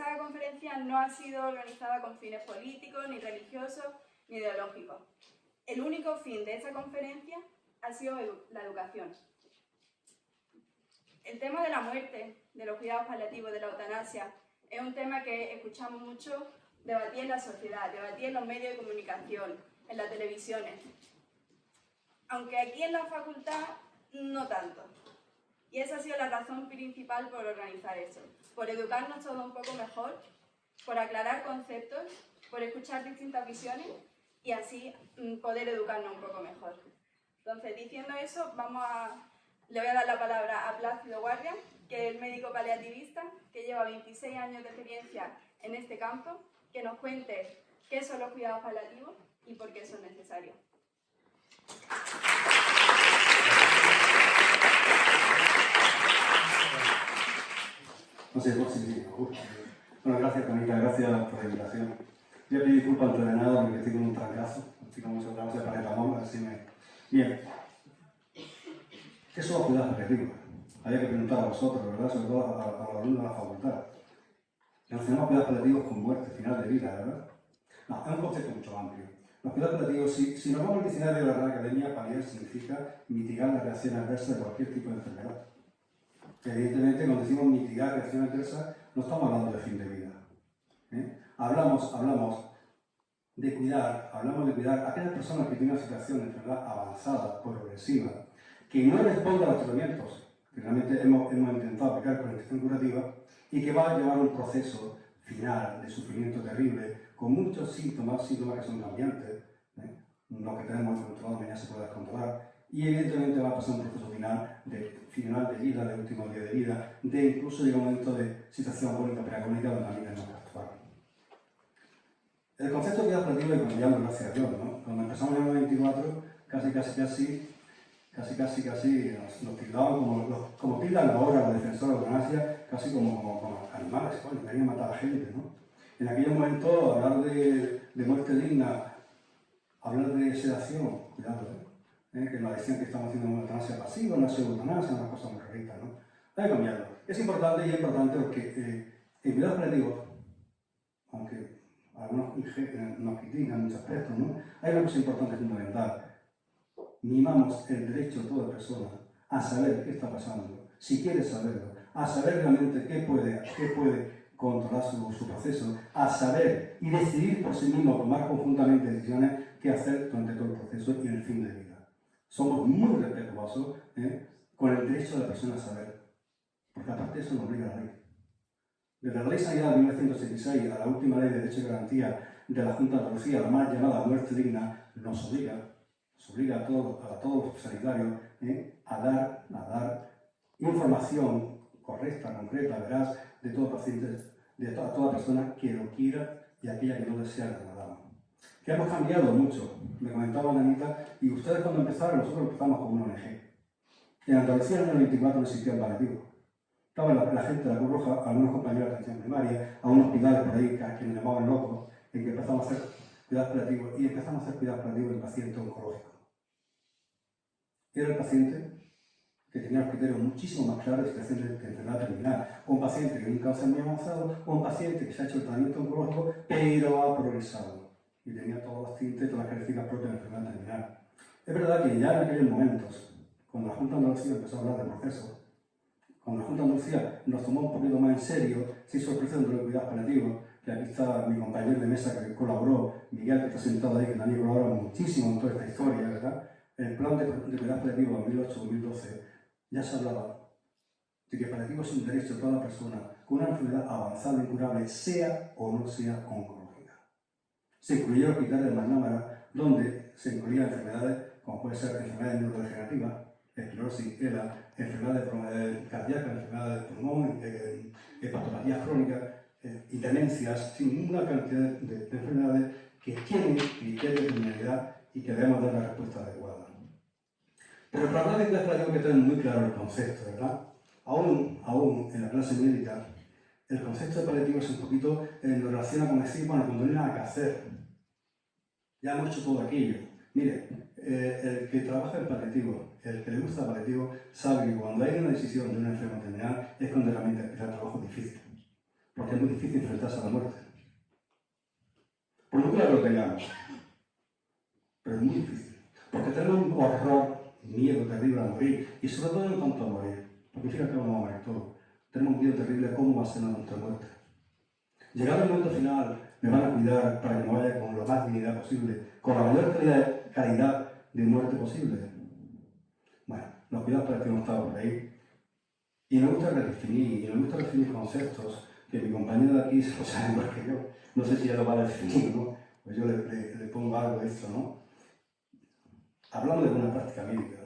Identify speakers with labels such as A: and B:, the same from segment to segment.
A: esta conferencia no ha sido organizada con fines políticos, ni religiosos, ni ideológicos. El único fin de esta conferencia ha sido la educación. El tema de la muerte, de los cuidados paliativos, de la eutanasia, es un tema que escuchamos mucho debatir en la sociedad, debatir en los medios de comunicación, en las televisiones. Aunque aquí en la facultad no tanto. Y esa ha sido la razón principal por organizar eso, por educarnos todos un poco mejor, por aclarar conceptos, por escuchar distintas visiones y así poder educarnos un poco mejor. Entonces, diciendo eso, le voy a dar la palabra a Plácido Guardia, que es el médico paliativista, que lleva 26 años de experiencia en este campo, que nos cuente qué son los cuidados paliativos y por qué son necesarios.
B: No sé, sí. Bueno, gracias, Camila, gracias por la invitación. Yo pido disculpas antes de nada porque estoy con un trancazo, estoy con mucho trabajo de paracetamol, así me... Bien. ¿Qué son los cuidados paliativos? Había que preguntar a vosotros, ¿verdad? Sobre todo a los alumnos de la facultad. Relacionamos cuidados paliativos con muerte, final de vida, ¿verdad? No, es un concepto mucho amplio. Los cuidados paliativos, si nos vamos al diccionario de la Real Academia, paliar significa mitigar la reacción adversa de cualquier tipo de enfermedad. Evidentemente, cuando decimos mitigar reacción adversa, no estamos hablando de fin de vida. Hablamos de cuidar a aquellas personas que tienen una situación de enfermedad avanzada, progresiva, que no responde a los tratamientos que realmente hemos intentado aplicar con la intención curativa y que va a llevar un proceso final de sufrimiento terrible, con muchos síntomas que son cambiantes, lo que tenemos controlado mañana se puede descontrolar, y evidentemente va a pasar un proceso final de vida, de último día de vida, de incluso llega un momento de situación agónica, preagónica, donde también tenemos que actuar. El concepto de cuidado paliativo es cambiando, gracias a Dios, ¿no? Cuando empezamos en el 94, casi nos tildaban como tildan ahora los defensores de la eutanasia, casi como animales, que venían a matar a gente, ¿no? En aquel momento, hablar de muerte digna, hablar de sedación, cuidado, que nos decían que estamos haciendo una eutanasia pasiva, una pseudo-eutanasia, una cosa muy rarita, ¿no? Hay que cambiarlo. Es importante y es importante porque el cuidado paliativo, aunque algunos nos critican en muchos aspectos, ¿no? Hay una cosa importante, fundamental. Mimamos el derecho de toda persona a saber qué está pasando, si quiere saberlo, a saber realmente qué puede controlar su proceso, a saber y decidir por sí mismo, tomar conjuntamente decisiones qué hacer durante todo el proceso y en el fin de vida. Somos muy respetuosos con el derecho de la persona a saber, porque aparte de eso nos obliga la ley. Desde la Ley de Sanidad de 1976 a la última Ley de Derecho y Garantía de la Junta de Andalucía, la más llamada muerte digna, nos obliga a todos los sanitarios a dar información correcta, concreta, veraz, de todo paciente, de toda persona que lo quiera y aquella que no desea que lo hagamos. Que hemos cambiado mucho, me comentaba Anita, y ustedes cuando empezaron, nosotros empezamos con una ONG. En Andalucía en el 94 no existía el paliativo. Estaba la gente de la Cruz Roja, algunos compañeros de atención primaria, a unos hospitales por ahí que nos llamaban locos, en que empezamos a hacer cuidados paliativos y empezamos a hacer cuidados paliativos en pacientes oncológicos. Era el paciente que tenía los criterios muchísimo más claros de situación de enfermedad terminal, o un paciente que tiene un cáncer muy avanzado, o un paciente que se ha hecho el tratamiento oncológico, pero ha progresado y tenía todos los tintes, todas las características propias de la enfermedad terminal. Es verdad que ya en aquellos momentos, cuando la Junta de Andalucía empezó a hablar del proceso, cuando la Junta de Andalucía nos tomó un poquito más en serio, se hizo el proceso de los cuidados paliativos, que aquí está mi compañero de mesa que colaboró, Miguel, que está sentado ahí, que también colaboró muchísimo en toda esta historia, ¿verdad? El plan de cuidados paliativos 2008-2012 ya se hablaba de que el paliativo es un derecho de toda persona con una enfermedad avanzada e incurable, sea o no sea oncológica. Se incluyeron los criterios de McNamara, donde se incluían enfermedades como puede ser enfermedades neurodegenerativas, esclerosis, ELA, enfermedades cardíacas, enfermedades de pulmón, hepatopatías crónicas, y demencias, sin una cantidad de enfermedades que tienen criterios de finalidad y que debemos dar la respuesta adecuada. Pero para hablar de cuidados paliativos hay que tener muy claro el concepto, ¿verdad? Aún en la clase médica, el concepto de paliativo es un poquito, lo relaciona con decir, bueno, cuando no hay nada que hacer, ya hemos hecho todo aquello. Mire, el que trabaja en paliativo, el que le gusta el paliativo, sabe que cuando hay una decisión de una enfermedad terminal es cuando realmente empieza el trabajo difícil. porque es muy difícil enfrentarse a la muerte. Por mucho que lo tengamos, pero es muy difícil, porque tenemos un horror, miedo terrible a morir, y sobre todo en cuanto a morir, porque fíjate que vamos a morir todos. Tenemos un miedo terrible a cómo va a ser nuestra muerte. Llegado el momento final, me van a cuidar para que me vaya con la más dignidad posible, con la mayor calidad de muerte posible. Bueno, los cuidados paliativos no están por ahí. Y me gusta redefinir conceptos que mi compañero de aquí se lo sabe igual que yo. No sé si ya lo va a definir, ¿no? Pues yo le pongo algo a esto, ¿no? Hablamos de una práctica médica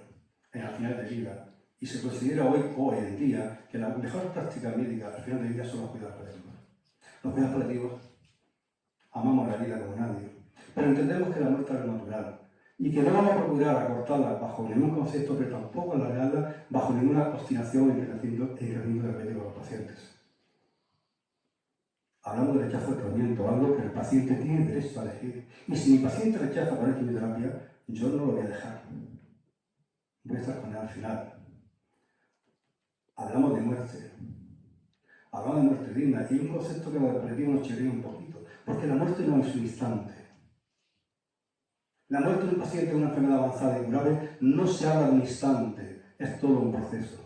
B: en el final de vida y se considera hoy en día que la mejor práctica médica al final de vida son los cuidados paliativos. Los cuidados paliativos amamos la vida como nadie, pero entendemos que la muerte es natural y que no vamos a procurar acortarla bajo ningún concepto, pero tampoco alargarla bajo ninguna obstinación en crecimiento de los pacientes. Hablamos de rechazo de tratamiento, algo que el paciente tiene derecho a elegir. Y si mi paciente rechaza poner quimioterapia, yo no lo voy a dejar. Voy a estar con él al final. Hablamos de muerte. Hablamos de muerte digna. Y un concepto que los paliativos nos chirría un poquito. Porque la muerte no es un instante. La muerte de un paciente con una enfermedad avanzada y grave no se habla de un instante. Es todo un proceso.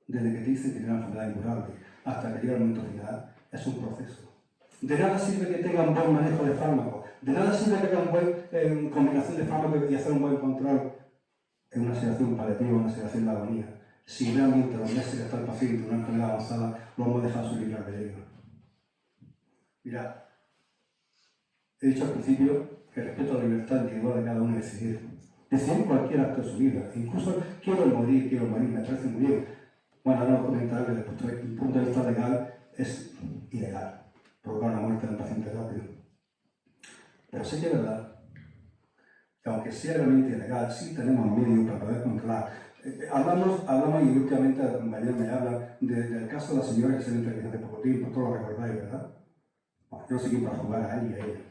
B: Desde que te dicen que tiene una enfermedad incurable hasta que llega el momento final, es un proceso. De nada sirve que tenga un buen manejo de fármacos. De nada sirve que tenga una buena combinación de fármacos y hacer un buen control en una sedación paliativa, una sedación de agonía. Si realmente los meses que está el paciente con una enfermedad avanzada lo hemos dejado su libre albedrío. Mirad, he dicho al principio que respeto la libertad individual de cada uno de decidir. Decidir cualquier acto de su vida. Incluso quiero morir, me parece muy bien. Bueno, ahora os comentaré que desde el punto de vista legal es ilegal provocar una muerte de un paciente rápido. Pero sí que es verdad que aunque sea realmente ilegal, sí tenemos medios para poder controlar. Hablamos y últimamente la compañera me habla del caso de la señora que se le entrevistó hace poco tiempo, todos lo recordáis, ¿verdad? Bueno, yo no sé quién para jugar a él y a ella.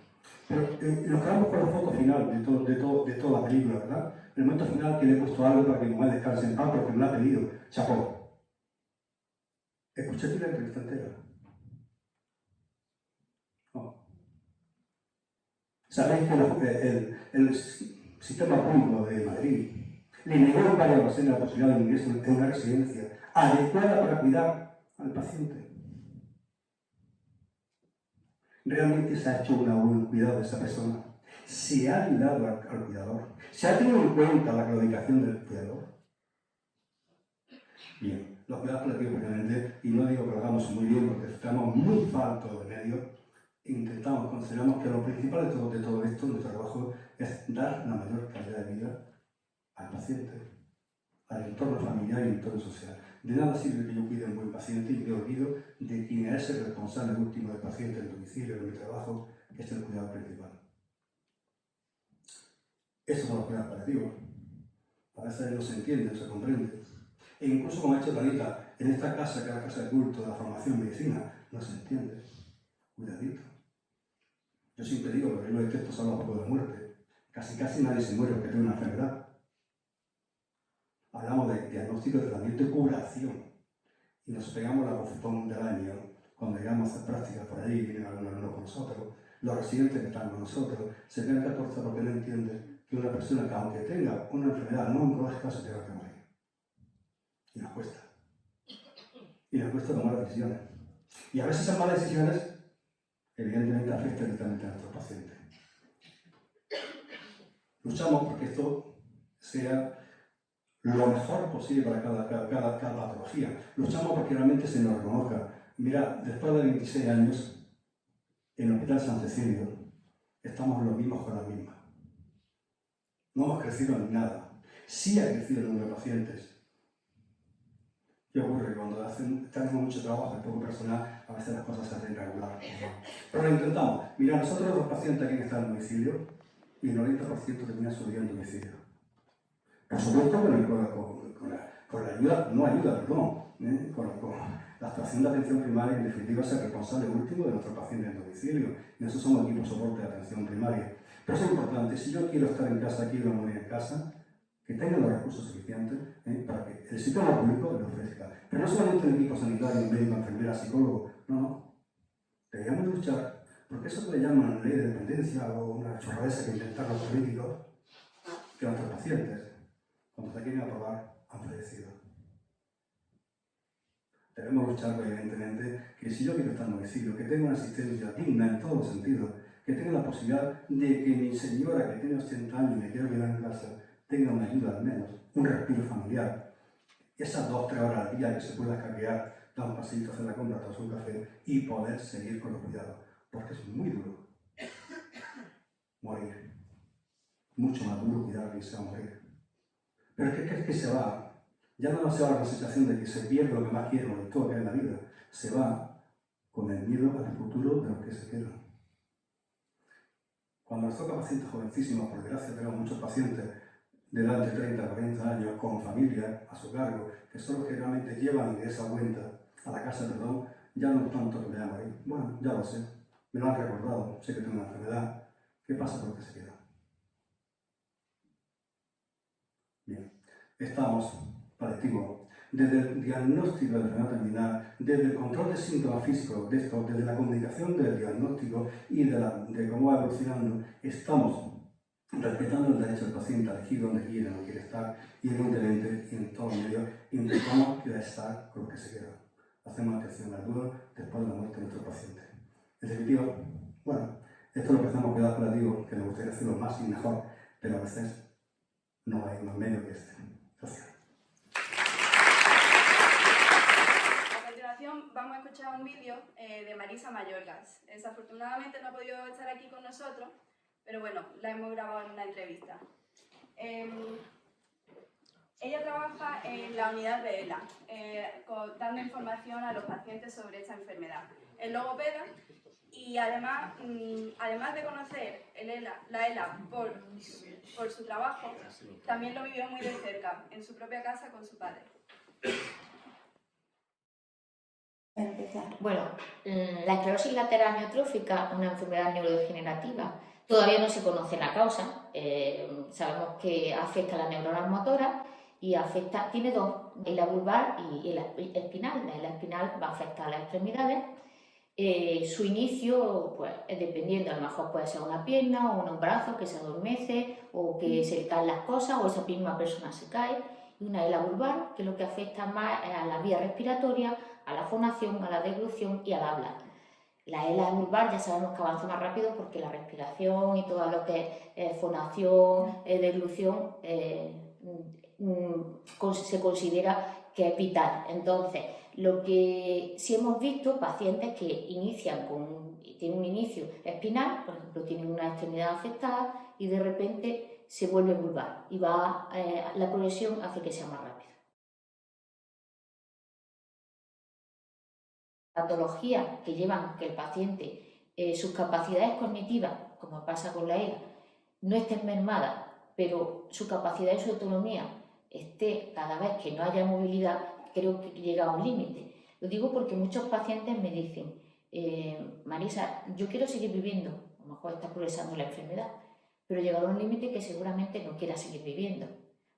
B: Pero nos quedamos con la foto final de toda la película, ¿verdad? El momento final que le he puesto algo para que mi mamá descanse en paz porque me lo ha pedido. Chapó. ¿Escuchaste la entrevista entera? No. ¿Sabéis que el sistema público de Madrid le negó en varias ocasiones la posibilidad de ingreso en una residencia adecuada para cuidar al paciente? ¿Realmente se ha hecho un buen cuidado de esa persona? ¿Se ha ayudado al cuidador? ¿Se ha tenido en cuenta la claudicación del cuidador? Bien, los cuidados paliativos prácticamente, y no digo que lo hagamos muy bien porque estamos muy faltos de medios, consideramos que lo principal de todo esto, nuestro trabajo, es dar la mayor calidad de vida al paciente, al entorno familiar y al entorno social. De nada sirve que yo cuide a un buen paciente y me olvido de quién es el responsable último del paciente en el domicilio, en mi trabajo, que es el cuidado principal. Esos son los cuidados paliativos. A veces no se entiende, no se comprende. E incluso, como ha hecho Tanita, en esta casa, que es la casa de culto de la formación en medicina, no se entiende. Cuidadito. Yo siempre digo, los libros de texto hablan un poco de muerte. Casi nadie se muere porque tiene una enfermedad. Hablamos de diagnóstico, tratamiento y curación. Y nos pegamos la bofetón del año cuando llegamos a hacer prácticas por ahí, vienen algunos alumnos con nosotros, los residentes que están con nosotros, se quedan 14 porque no entienden que una persona que aunque tenga una enfermedad no oncológica se tenga que morir. Y nos cuesta. Y nos cuesta tomar decisiones. Y a veces esas malas decisiones evidentemente afectan directamente a nuestros pacientes. Luchamos porque esto sea lo mejor posible para cada patología. Luchamos porque realmente se nos reconozca. Mira, después de 26 años, en el Hospital San Cecilio, estamos los mismos con las mismas. No hemos crecido en nada. Sí ha crecido el número de pacientes. ¿Qué ocurre? Cuando tenemos mucho trabajo y poco personal, a veces las cosas se hacen regular. Pero lo intentamos. Mira, nosotros los pacientes aquí están en el domicilio y el 90% termina su día en domicilio. Por supuesto, con la ayuda, con la actuación de atención primaria, en definitiva, es el responsable último de nuestros pacientes en domicilio. Y nosotros somos equipo de soporte de atención primaria. Pero eso es importante. Si yo quiero estar en casa, quiero morir en casa, que tengan los recursos suficientes para que el sistema público lo ofrezca. Pero no solamente el equipo sanitario, médico, enfermera, psicólogo, no. deberíamos luchar porque eso que le llaman ley de dependencia o una chorradeza que inventaron los políticos, que nuestros pacientes, cuando se quieren aprobar, han fallecido. Debemos luchar, evidentemente, que si yo quiero estar en un domicilio, que tenga una asistencia digna en todos los sentidos, que tenga la posibilidad de que mi señora, que tiene 80 años y me quiero quedar en casa, tenga una ayuda al menos, un respiro familiar, esas 2 o 3 horas al día que se pueda escaquear, dar un paseíto, hacer la compra, tomarse un café y poder seguir con los cuidados. Porque es muy duro morir. Mucho más duro cuidar que se va a morir. Pero es que se va. Ya no se va con la sensación de que se pierde lo que más quiero, de todo lo que hay en la vida. Se va con el miedo al futuro de los que se quedan. Cuando nos toca pacientes jovencísimos, por desgracia tenemos muchos pacientes de edad de 30 a 40 años con familia a su cargo, que son los que realmente llevan de esa cuenta a la casa, perdón, ya no tanto que me llamo ahí. Bueno, ya lo sé, me lo han recordado, sé que tengo una enfermedad. ¿Qué pasa con lo que se queda? Bien, estamos paliativos. Desde el diagnóstico de la enfermedad terminal, desde el control de síntomas físicos de esto, desde la comunicación del diagnóstico y de cómo va evolucionando, estamos respetando el derecho del paciente a elegir donde quiere o no quiere estar y evidentemente en todos los medios intentamos estar con lo que se queda. Hacemos atención al duelo después de la muerte de nuestro paciente. En definitiva, bueno, esto es lo que hacemos cuidados paliativos, que nos gustaría hacerlo más y mejor, pero a veces no hay más medio que este. Gracias.
A: A continuación vamos a escuchar un vídeo de Marisa Mayorgas. Desafortunadamente no ha podido estar aquí con nosotros, pero bueno, la hemos grabado en una entrevista. Ella trabaja en la unidad de ELA, dando información a los pacientes sobre esta enfermedad. Es logopeda y además de conocer la ELA por su trabajo, también lo vivió muy de cerca, en su propia casa con su padre.
C: Bueno, la esclerosis lateral amiotrófica, una enfermedad neurodegenerativa, todavía no se conoce la causa. Sabemos que afecta a las neuronas motoras y tiene dos, la vulvar y la espinal. La espinal va a afectar a las extremidades. Su inicio, pues dependiendo, a lo mejor puede ser una pierna o un brazo que se adormece o que se le caen las cosas o esa misma persona se cae. Y una es la vulvar, que es lo que afecta más a la vía respiratoria, a la fonación, a la deglución y al habla. La ELA vulvar ya sabemos que avanza más rápido porque la respiración y todo lo que es fonación, deglución, se considera que es vital. Entonces, lo que sí hemos visto, pacientes que tienen un inicio espinal, por ejemplo, tienen una extremidad afectada y de repente se vuelve vulvar y la progresión hace que sea más rápida. Patologías que llevan que el paciente, sus capacidades cognitivas, como pasa con la ELA, no estén mermadas, pero su capacidad y su autonomía esté cada vez que no haya movilidad, creo que llega a un límite. Lo digo porque muchos pacientes me dicen, Marisa, yo quiero seguir viviendo, a lo mejor está progresando la enfermedad, pero llegará a un límite que seguramente no quiera seguir viviendo,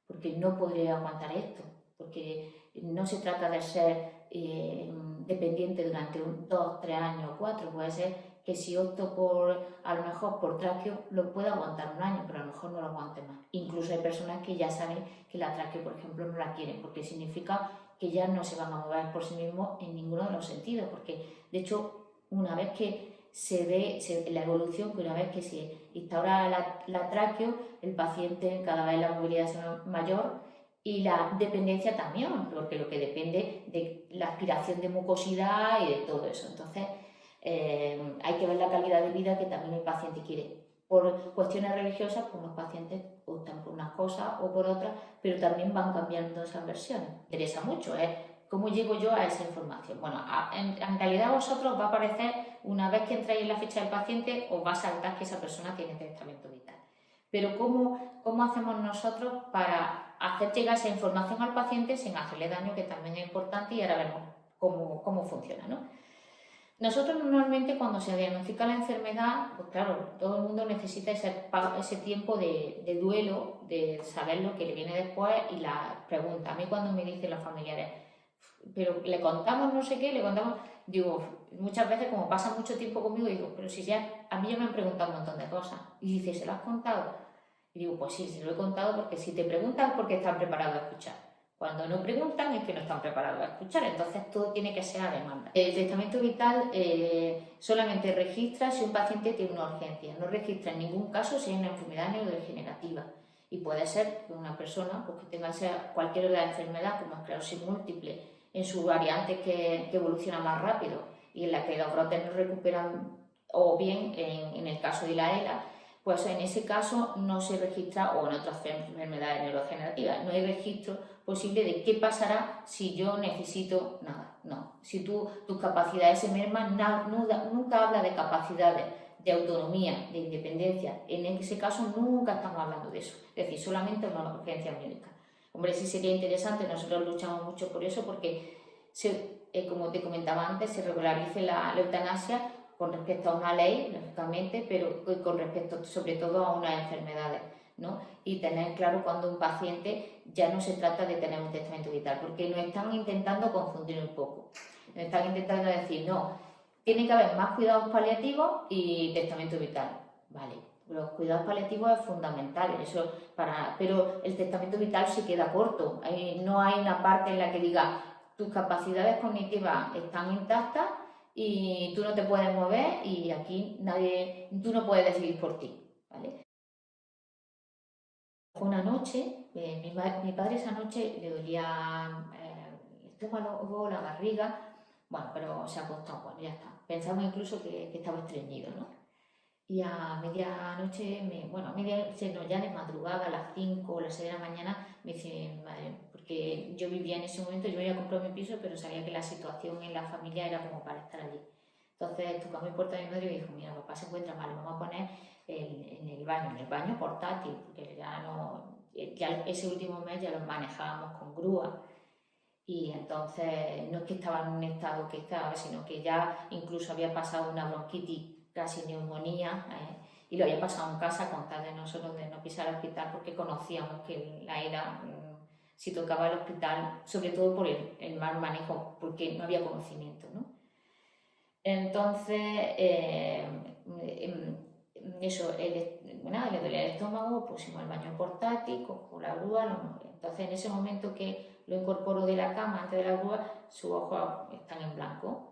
C: porque no podré aguantar esto, porque no se trata de ser dependiente durante 2, 3 años o 4, puede ser que si opto a lo mejor por tráqueo lo pueda aguantar un año, pero a lo mejor no lo aguante más. Incluso hay personas que ya saben que la tráqueo, por ejemplo, no la quieren, porque significa que ya no se van a mover por sí mismos en ninguno de los sentidos, porque de hecho una vez que se ve la evolución, que una vez que se instaura la tráqueo, el paciente cada vez la movilidad es mayor y la dependencia también, porque lo que depende de la aspiración de mucosidad y de todo eso. Entonces, hay que ver la calidad de vida que también el paciente quiere. Por cuestiones religiosas, pues los pacientes optan por unas cosas o por otras, pero también van cambiando esas versiones. Me interesa mucho, ¿cómo llego yo a esa información? Bueno, en realidad vosotros va a aparecer, una vez que entráis en la ficha del paciente, os va a saltar que esa persona tiene testamento vital. Pero ¿cómo hacemos nosotros para hacer llegar esa información al paciente sin hacerle daño, que también es importante, y ahora vemos cómo funciona, ¿no? Nosotros normalmente cuando se diagnostica la enfermedad, pues claro, todo el mundo necesita ese tiempo de duelo, de saber lo que le viene después y la pregunta. A mí cuando me dicen los familiares, pero le contamos no sé qué, digo, muchas veces como pasa mucho tiempo conmigo, digo, pero si ya, a mí ya me han preguntado un montón de cosas. Y dice, ¿se lo has contado? Y digo, pues sí, se lo he contado porque si te preguntan es porque están preparados a escuchar. Cuando no preguntan es que no están preparados a escuchar, entonces todo tiene que ser a demanda. El testamento vital solamente registra si un paciente tiene una urgencia, no registra en ningún caso si hay una enfermedad neurodegenerativa. Y puede ser que una persona pues, que tenga cualquier otra enfermedad como esclerosis múltiple en su variante que evoluciona más rápido y en la que los brotes no recuperan, o bien en el caso de la ELA, pues en ese caso no se registra, o en otras enfermedades neurodegenerativas, no hay registro posible de qué pasará si yo necesito nada. No, si tus capacidades se merman, nunca habla de capacidades de autonomía, de independencia. En ese caso nunca estamos hablando de eso, es decir, solamente una urgencia médica. Hombre, sí sería interesante, nosotros luchamos mucho por eso porque, como te comentaba antes, se regularice la eutanasia con respecto a una ley, lógicamente, pero con respecto sobre todo a unas enfermedades, ¿no? Y tener claro cuando un paciente ya no se trata de tener un testamento vital, porque nos están intentando confundir un poco. Nos están intentando decir, no, tiene que haber más cuidados paliativos y testamento vital. Vale, los cuidados paliativos es fundamental, pero el testamento vital se queda corto. No hay una parte en la que diga tus capacidades cognitivas están intactas y tú no te puedes mover y aquí tú no puedes decidir por ti, ¿vale? Una noche, mi padre esa noche le dolía el estómago, la barriga, bueno, pero se acostó, bueno, ya está. Pensamos incluso que estaba estreñido, ¿no? Y a medianoche, ya de madrugada, a las 5 o las 6 de la mañana, me dice, madre, porque yo vivía en ese momento, yo había comprado mi piso, pero sabía que la situación en la familia era como para estar allí. Entonces tocó mi puerta de mi madre y me dijo, mira, papá se encuentra mal, vamos a poner en el baño portátil, porque ya ese último mes ya lo manejábamos con grúa. Y entonces no es que estaba en un estado que estaba, sino que ya incluso había pasado una bronquitis, casi neumonía, y lo había pasado en casa con tal de nosotros de no pisar el hospital porque conocíamos que la ELA, si tocaba el hospital, sobre todo por el mal manejo, porque no había conocimiento, ¿no? Entonces, le dolía el estómago, pusimos el baño portátil, con la grúa, entonces en ese momento que lo incorporo de la cama antes de la grúa, sus ojos están en blanco.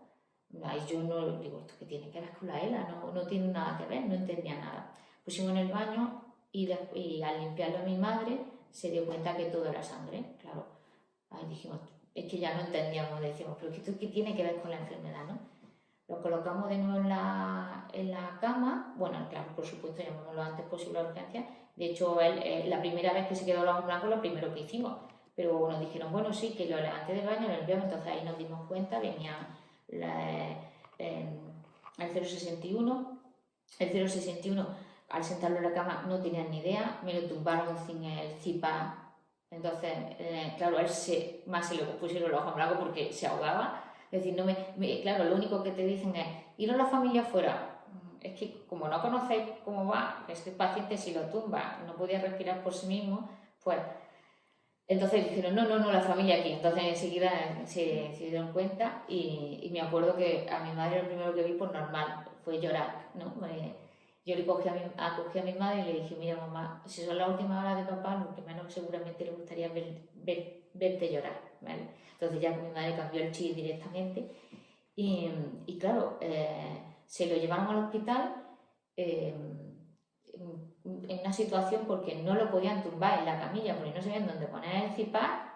C: Ahí yo no digo, ¿esto qué tiene que ver con la ELA? No tiene nada que ver, no entendía nada. Pusimos en el baño y al limpiarlo a mi madre se dio cuenta que todo era sangre, claro. Ahí dijimos, es que ya no entendíamos, decimos, pero ¿esto qué tiene que ver con la enfermedad, no? Lo colocamos de nuevo en la cama, bueno, claro, por supuesto, llamamos lo antes posible a la urgencia. De hecho, la primera vez que se quedó los ojos blancos, lo primero que hicimos. Pero nos dijeron, bueno, sí, que lo antes del baño lo limpiamos, entonces ahí nos dimos cuenta, venía el 061. El 061, al sentarlo en la cama, no tenían ni idea, me lo tumbaron sin el CIPA. Entonces, claro, él más se le pusieron los ojos blancos porque se ahogaba. Es decir, claro, lo único que te dicen es, ir a la familia fuera. Es que como no conocéis cómo va, este paciente si lo tumba, no podía respirar por sí mismo, pues entonces dijeron, no, la familia aquí. Entonces enseguida se dieron cuenta y me acuerdo que a mi madre lo primero que vi por normal fue llorar, ¿no? Yo le cogí a mi madre y le dije, mira mamá, si son las últimas horas de papá, lo primero que seguramente le gustaría verte llorar, ¿vale? Entonces ya mi madre cambió el chip directamente y claro, se lo llevaron al hospital en una situación porque no lo podían tumbar en la camilla porque no sabían dónde poner el CIPAR,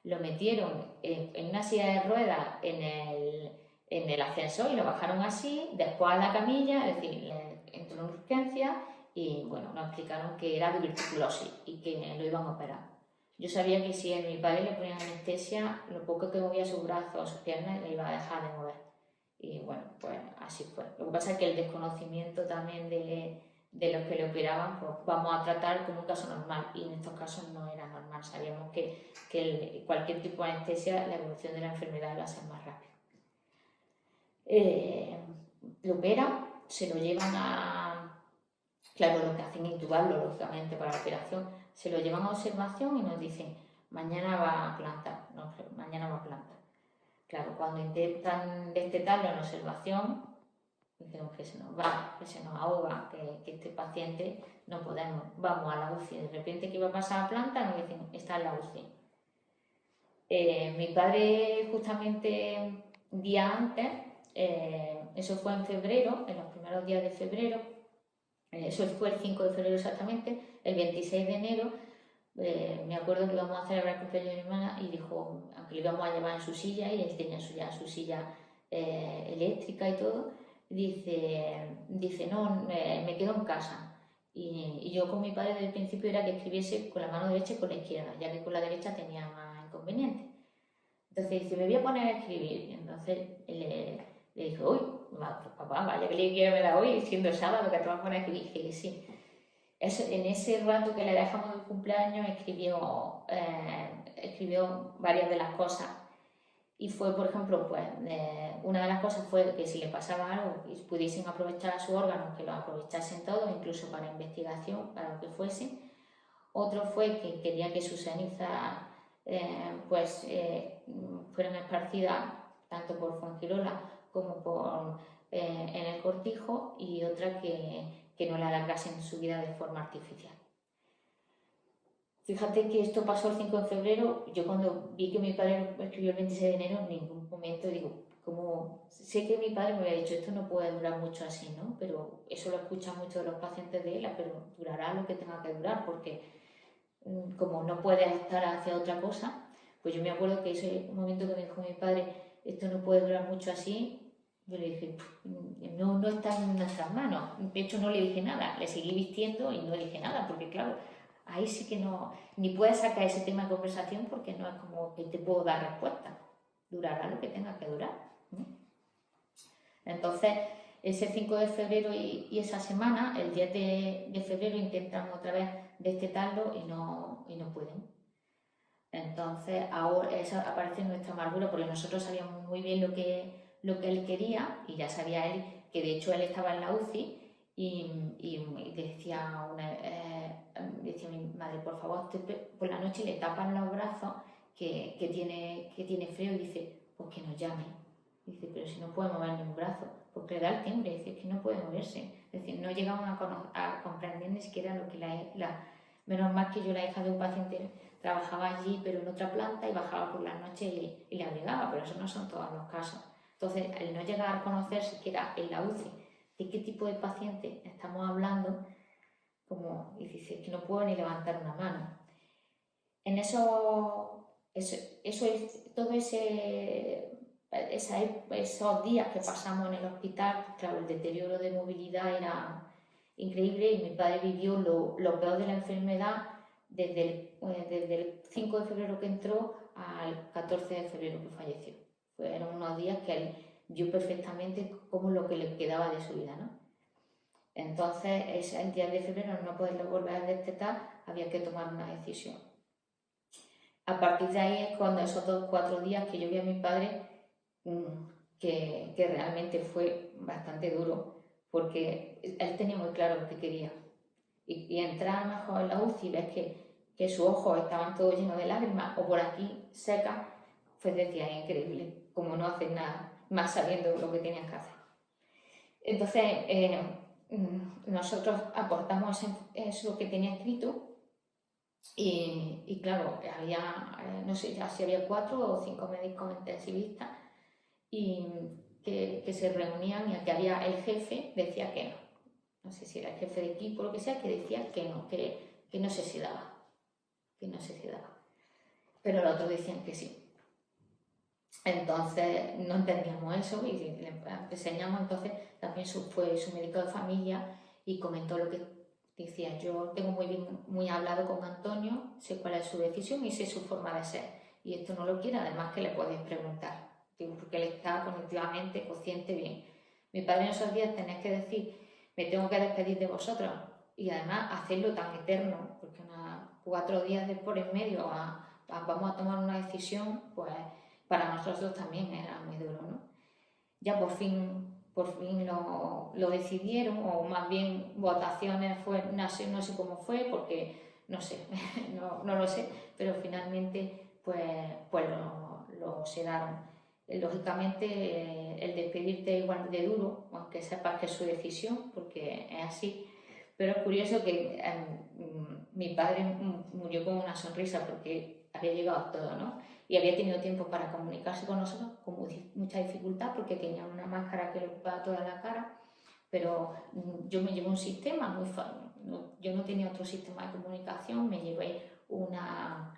C: lo metieron en una silla de ruedas en el ascensor y lo bajaron así, después a la camilla, es decir, entró en urgencia y bueno, nos explicaron que era diverticulosis y que lo iban a operar. Yo sabía que si a mi padre le ponían anestesia, lo poco que movía sus brazos o sus piernas le iba a dejar de mover. Y bueno, pues así fue. Lo que pasa es que el desconocimiento también de los que le operaban, pues vamos a tratar como un caso normal. Y en estos casos no era normal. Sabíamos que cualquier tipo de anestesia, la evolución de la enfermedad iba a ser más rápida. Lo operan, se lo llevan claro, lo que hacen es intubarlo, lógicamente, para la operación. Se lo llevan a observación y nos dicen, mañana va a plantar. Claro, cuando intentan destetarlo en observación, dicen que se nos va, que se nos ahoga, que este paciente no podemos, vamos a la UCI. De repente, ¿qué va a pasar a la planta? Nos dicen, está en la UCI. Mi padre, justamente un día antes, eso fue en febrero, en los primeros días de febrero, eso fue el 5 de febrero exactamente, el 26 de enero, me acuerdo que íbamos a celebrar el cumpleaños de mi hermana y dijo, aunque lo íbamos a llevar en su silla, y él tenía su silla eléctrica y todo, dice no, me quedo en casa. Y yo con mi padre desde el principio era que escribiese con la mano derecha y con la izquierda, ya que con la derecha tenía más inconveniente. Entonces dice, me voy a poner a escribir. Y entonces le dije, uy, papá, vaya que le me da hoy, siendo sábado, que te vas a poner a escribir. Y dije que sí. En ese rato que le dejamos el cumpleaños escribió varias de las cosas. Y fue, por ejemplo, pues una de las cosas fue que si le pasaba algo y pudiesen aprovechar sus órganos, que los aprovechasen todos, incluso para investigación, para lo que fuese. Otro fue que quería que sus cenizas fueran esparcidas tanto por Fuengirola como en el Cortijo, y otra que no le alargasen su vida de forma artificial. Fíjate que esto pasó el 5 de febrero, yo cuando vi que mi padre escribió el 26 de enero, en ningún momento digo, como sé que mi padre me había dicho, esto no puede durar mucho así, ¿no? Pero eso lo escuchan muchos de los pacientes de ELA, pero durará lo que tenga que durar, porque como no puedes estar hacia otra cosa, pues yo me acuerdo que ese momento que me dijo mi padre, esto no puede durar mucho así, yo le dije, no está en nuestras manos. De hecho no le dije nada, le seguí vistiendo y no le dije nada, porque claro, ahí sí que no, ni puedes sacar ese tema de conversación porque no es como que te puedo dar respuesta, durará lo que tenga que durar, ¿no? Entonces, ese 5 de febrero y esa semana, el 10 de febrero intentan otra vez destetarlo y no pueden. Entonces, ahora esa aparece nuestra amargura, porque nosotros sabíamos muy bien lo que él quería, y ya sabía él que de hecho él estaba en la UCI y decía mi madre, por favor, por la noche le tapan los brazos que tiene frío, y dice, pues que nos llame. Dice, pero si no puede mover ni un brazo, porque le da el timbre, dice que no puede moverse. Es decir, no llegamos a comprender ni siquiera lo que menos mal que yo, la hija de un paciente, trabajaba allí, pero en otra planta, y bajaba por la noche y le abrigaba, pero eso no son todos los casos. Entonces, el no llegar a conocer siquiera en la UCI de qué tipo de paciente estamos hablando, y dice que no puedo ni levantar una mano. En esos días que pasamos en el hospital, claro, el deterioro de movilidad era increíble, y mi padre vivió lo peor de la enfermedad desde el 5 de febrero que entró al 14 de febrero que falleció. Fueron unos días que él vio perfectamente cómo lo que le quedaba de su vida, ¿no? Entonces, el día de febrero, no poderlo volver a destetar, había que tomar una decisión. A partir de ahí es cuando esos 4 días que yo vi a mi padre, que realmente fue bastante duro, porque él tenía muy claro lo que quería. Y entrar a lo mejor en la UCI y ves que sus ojos estaban todos llenos de lágrimas, o por aquí secas, pues decía, es increíble, como no haces nada, más sabiendo lo que tenías que hacer. Entonces, nosotros aportamos eso que tenía escrito, y claro, había, no sé ya si había 4 o 5 médicos intensivistas, y que se reunían, y que había el jefe, decía que no sé si era el jefe de equipo o lo que sea, que decía que no se sedaba, pero los otros decían que sí. Entonces no entendíamos eso, y le enseñamos. Entonces también fue su médico de familia y comentó lo que decía. Yo tengo muy hablado con Antonio, sé cuál es su decisión y sé su forma de ser, y esto no lo quiere, además que le podéis preguntar, porque él está cognitivamente consciente bien. Mi padre en esos días tenés que decir, me tengo que despedir de vosotros, y además hacerlo tan eterno, porque 4 días después en medio vamos a tomar una decisión, pues para nosotros también era muy duro, ¿no? Ya por fin lo decidieron, o más bien votaciones no sé cómo fue, porque no sé, no lo sé, pero finalmente pues lo sedaron. lógicamente el despedirte es igual de duro, aunque sepas que es su decisión, porque es así. Pero es curioso que mi padre murió con una sonrisa porque había llegado a todo, ¿no? Y había tenido tiempo para comunicarse con nosotros con mucha dificultad porque tenía una máscara que le ocupaba toda la cara, pero yo me llevé un sistema muy fácil. Yo no tenía otro sistema de comunicación, me llevé una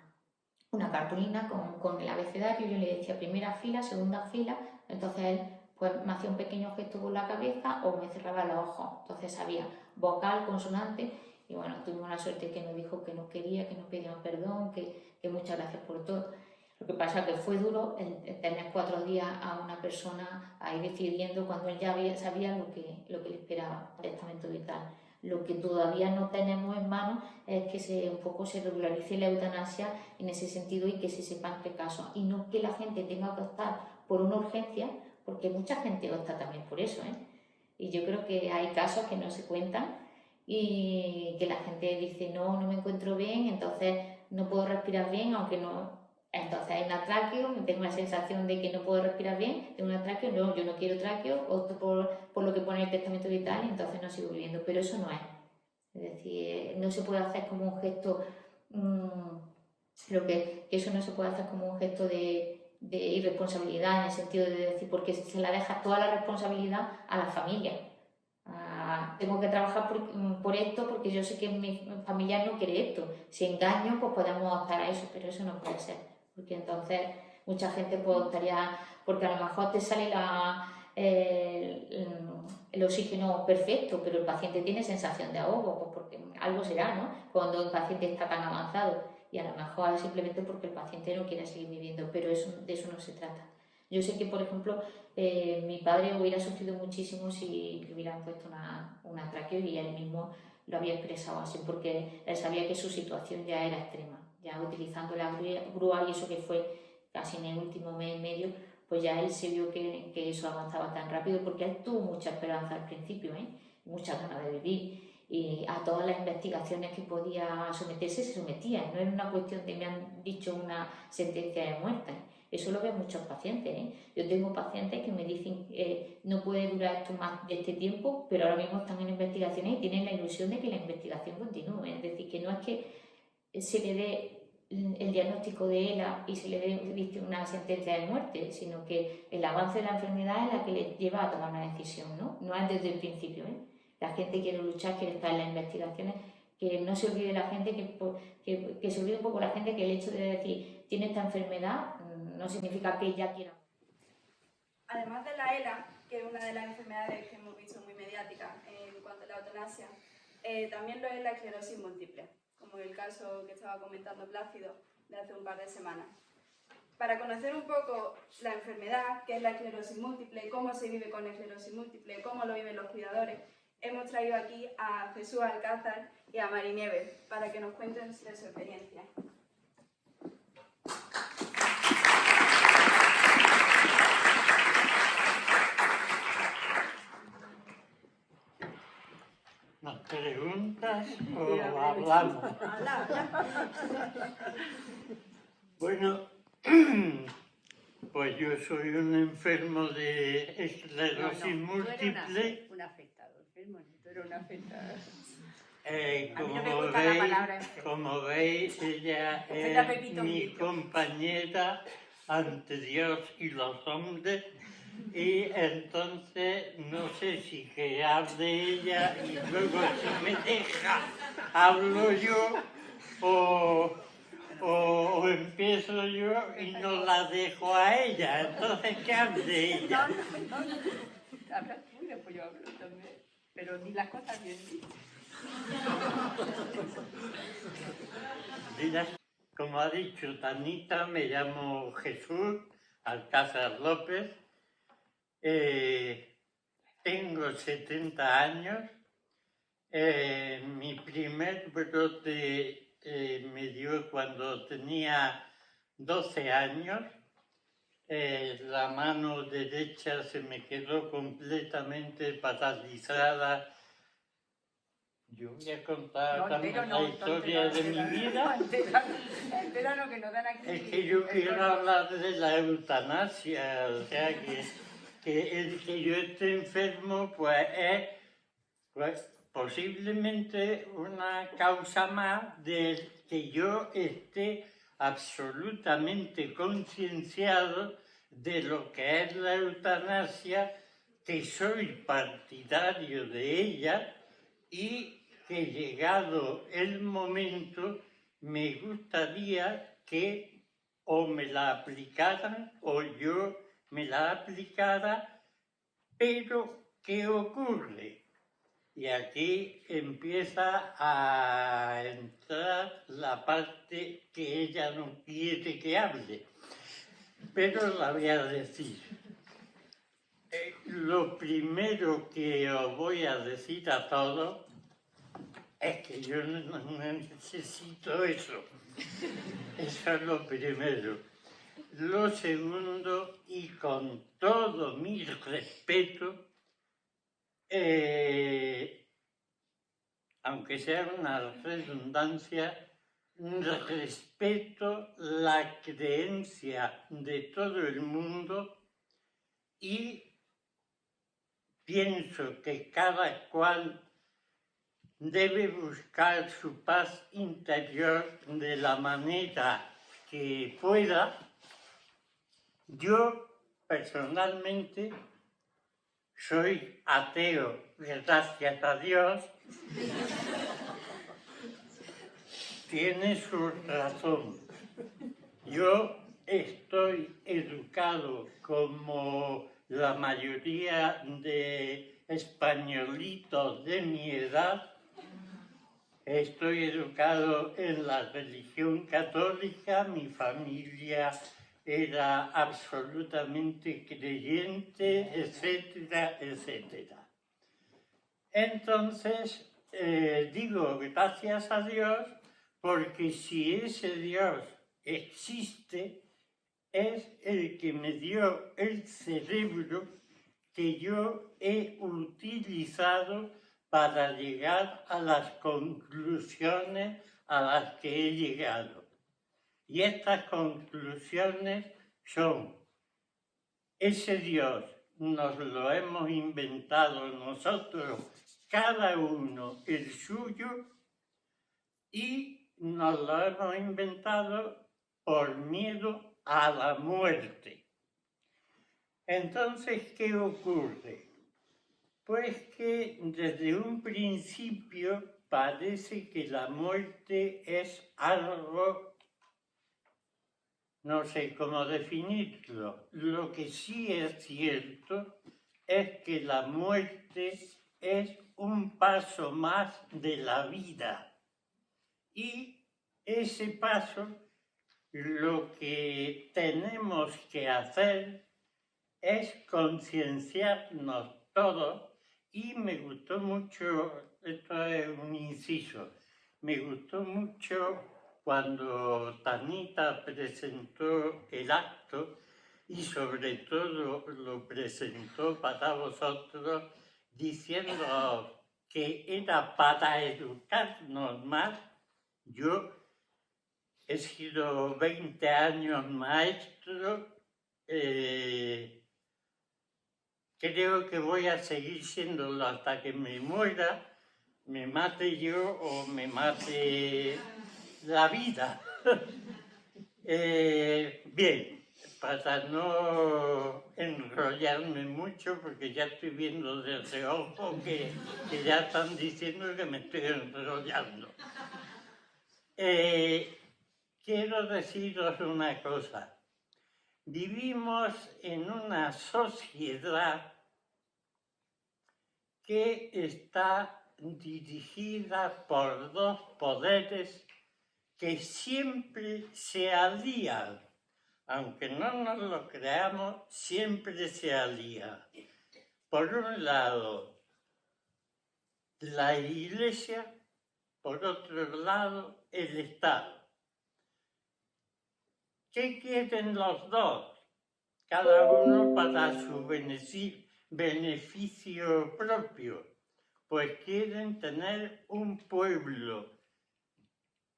C: cartulina con el abecedario, yo le decía primera fila, segunda fila, entonces él pues me hacía un pequeño gesto con la cabeza o me cerraba los ojos, entonces sabía vocal, consonante, y bueno, tuvimos la suerte que nos dijo que nos quería, que nos pedía perdón, que muchas gracias por todo. Lo que pasa es que fue duro el tener 4 días a una persona ahí decidiendo cuando él ya sabía lo que le esperaba, el testamento vital. Lo que todavía no tenemos en mano es que un poco se regularice la eutanasia en ese sentido y que se sepan qué casos. Y no que la gente tenga que optar por una urgencia, porque mucha gente opta también por eso, ¿eh? Y yo creo que hay casos que no se cuentan y que la gente dice, no me encuentro bien, entonces no puedo respirar bien, aunque no... Entonces hay una tráqueo, tengo la sensación de que no puedo respirar bien, tengo una tráqueo, no, yo no quiero tráqueo, opto por lo que pone el testamento vital y entonces no sigo viviendo, pero eso no es. Es decir, no se puede hacer como un gesto, que eso no se puede hacer como un gesto de irresponsabilidad en el sentido de decir, porque se la deja toda la responsabilidad a la familia. Tengo que trabajar por esto porque yo sé que mi familia no quiere esto. Si engaño, pues podemos optar a eso, pero eso no puede ser, porque entonces mucha gente pues optaría, porque a lo mejor te sale el oxígeno perfecto, pero el paciente tiene sensación de ahogo, pues porque algo será, ¿no? Cuando el paciente está tan avanzado, y a lo mejor es simplemente porque el paciente no quiere seguir viviendo, pero de eso no se trata. Yo sé que, por ejemplo, mi padre hubiera sufrido muchísimo si le hubieran puesto una tráqueo y él mismo lo había expresado así, porque él sabía que su situación ya era extrema. Ya utilizando la grúa y eso que fue casi en el último mes y medio, pues ya él se vio que eso avanzaba tan rápido, porque él tuvo mucha esperanza al principio, muchas ganas de vivir. Y a todas las investigaciones que podía someterse se sometía. No era una cuestión de me han dicho una sentencia de muerte. Eso lo ven muchos pacientes. Yo tengo pacientes que me dicen no puede durar esto más de este tiempo, pero ahora mismo están en investigaciones y tienen la ilusión de que la investigación continúe. Es decir, que no es que se le dé el diagnóstico de ELA y se le dé una sentencia de muerte, sino que el avance de la enfermedad es la que le lleva a tomar una decisión, no es desde el principio. La gente quiere luchar, quiere estar en las investigaciones, que no se olvide la gente, que se olvide un poco la gente que el hecho de decir tiene esta enfermedad no significa que ella quiera.
A: Además de la ELA, que es una de las enfermedades que hemos visto muy mediáticas en cuanto a la eutanasia, también lo es la esclerosis múltiple, como el caso que estaba comentando Plácido de hace un par de semanas. Para conocer un poco la enfermedad, que es la esclerosis múltiple, cómo se vive con esclerosis múltiple, cómo lo viven los cuidadores, hemos traído aquí a Jesús Alcázar y a Mari Nieves para que nos cuenten de su experiencia.
D: ¿Nos preguntas o hablamos? Bueno, pues yo soy un enfermo de esclerosis múltiple.
E: Un afectado, enfermo, tú eres un afectado.
D: Como veis, ella es mi compañera ante Dios y los hombres. Y entonces no sé si que hable ella y luego si me deja hablo yo o empiezo yo y no la dejo a ella. Entonces, ¿qué hable ella?
E: No. Hablas tú y después yo hablo también, pero di las cosas bien dichas.
D: Como ha dicho Tanita, me llamo Jesús Alcázar López. Tengo 70 años. Mi primer brote me dio cuando tenía 12 años. La mano derecha se me quedó completamente paralizada Yo voy a contar
E: No,
D: también
E: entero no,
D: la historia de mi vida.
E: Entero no, que nos dan aquí.
D: Es que yo quiero hablar de la eutanasia, o sea que el que yo esté enfermo pues es posiblemente una causa más de que yo esté absolutamente concienciado de lo que es la eutanasia, que soy partidario de ella y que llegado el momento me gustaría que o me la aplicaran o yo me la aplicara, pero ¿qué ocurre? Y aquí empieza a entrar la parte que ella no quiere que hable, pero la voy a decir. Lo primero que os voy a decir a todos es que yo no necesito eso. Eso es lo primero. Lo segundo, y con todo mi respeto, aunque sea una redundancia, respeto la creencia de todo el mundo y pienso que cada cual debe buscar su paz interior de la manera que pueda. Yo, personalmente, soy ateo, gracias a Dios. Tiene su razón. Yo estoy educado como la mayoría de españolitos de mi edad. Estoy educado en la religión católica, mi familia era absolutamente creyente, etcétera, etcétera. Entonces, digo gracias a Dios, porque si ese Dios existe, es el que me dio el cerebro que yo he utilizado para llegar a las conclusiones a las que he llegado. Y estas conclusiones son: ese Dios nos lo hemos inventado nosotros, cada uno el suyo, y nos lo hemos inventado por miedo a la muerte. Entonces, ¿qué ocurre? Pues que desde un principio parece que la muerte es algo, no sé cómo definirlo. Lo que sí es cierto es que la muerte es un paso más de la vida. Y ese paso, lo que tenemos que hacer es concienciarnos todos. Y me gustó mucho, esto es un inciso, me gustó mucho cuando Tanita presentó el acto y sobre todo lo presentó para vosotros diciendo que era para educarnos más. Yo he sido 20 años maestro, creo que voy a seguir siéndolo hasta que me muera, me mate yo o me mate la vida. Bien, para no enrollarme mucho, porque ya estoy viendo desde ojo que ya están diciendo que me estoy enrollando. Quiero deciros una cosa. Vivimos en una sociedad que está dirigida por dos poderes que siempre se alían. Aunque no nos lo creamos, siempre se alían. Por un lado, la Iglesia, por otro lado, el Estado. ¿Qué quieren los dos? Cada uno para su beneficio propio. pues quieren tener un pueblo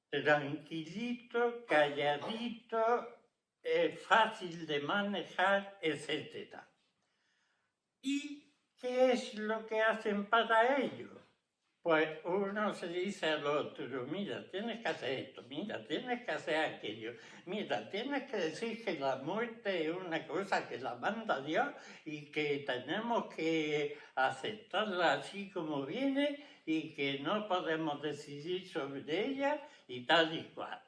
D: tranquilito, calladito, fácil de manejar, etc. ¿Y qué es lo que hacen para ello? Pues uno se dice al otro, mira, tienes que hacer esto, mira, tienes que hacer aquello, mira, tienes que decir que la muerte es una cosa que la manda Dios y que tenemos que aceptarla así como viene y que no podemos decidir sobre ella y tal y cual.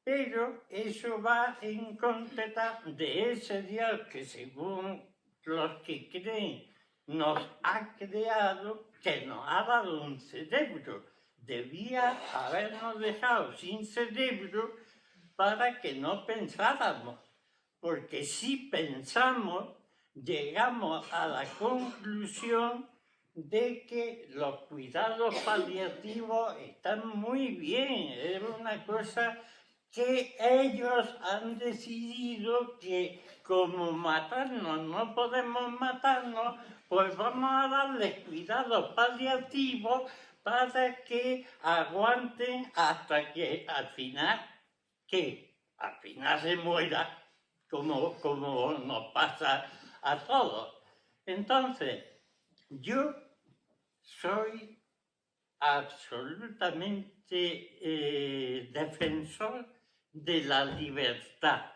D: Pero eso va en contra de ese Dios que, según los que creen, nos ha creado, que nos ha dado un cerebro. Debía habernos dejado sin cerebro para que no pensáramos, porque si pensamos, llegamos a la conclusión de que los cuidados paliativos están muy bien, es una cosa que ellos han decidido que como matarnos no podemos matarnos, pues vamos a darles cuidados paliativos para que aguanten hasta que al final se muera, como nos pasa a todos. Entonces, yo soy absolutamente defensor de la libertad.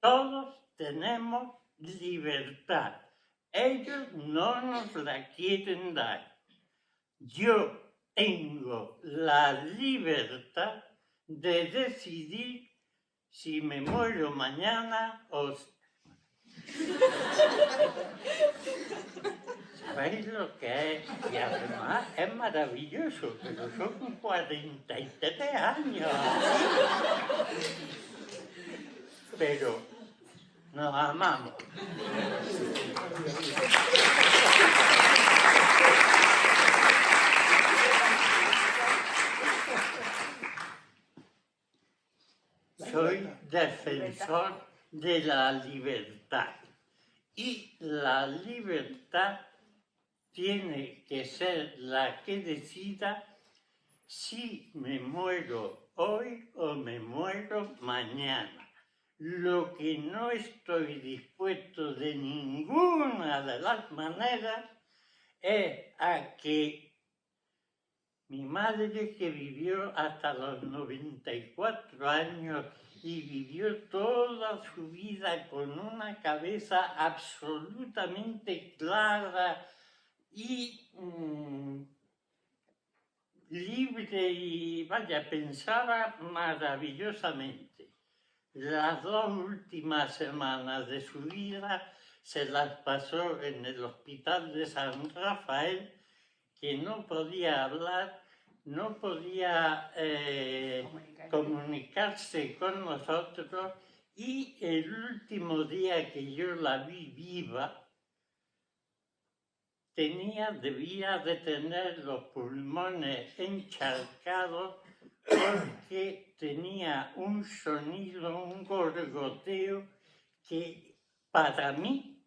D: Todos tenemos libertad. Ellos no nos la quieren dar. Yo tengo la libertad de decidir si me muero mañana o... ¿Sabéis lo que es? Y además es maravilloso, pero son 43 años. Pero nos amamos. Soy defensor de la libertad. Y la libertad tiene que ser la que decida si me muero hoy o me muero mañana. Lo que no estoy dispuesto de ninguna de las maneras es a que mi madre, que vivió hasta los 94 años y vivió toda su vida con una cabeza absolutamente clara y libre y, vaya, pensaba maravillosamente. Las 2 últimas semanas de su vida se las pasó en el hospital de San Rafael, que no podía hablar, no podía comunicarse con nosotros, y el último día que yo la vi viva, debía de tener los pulmones encharcados porque tenía un sonido, un gorgoteo que para mí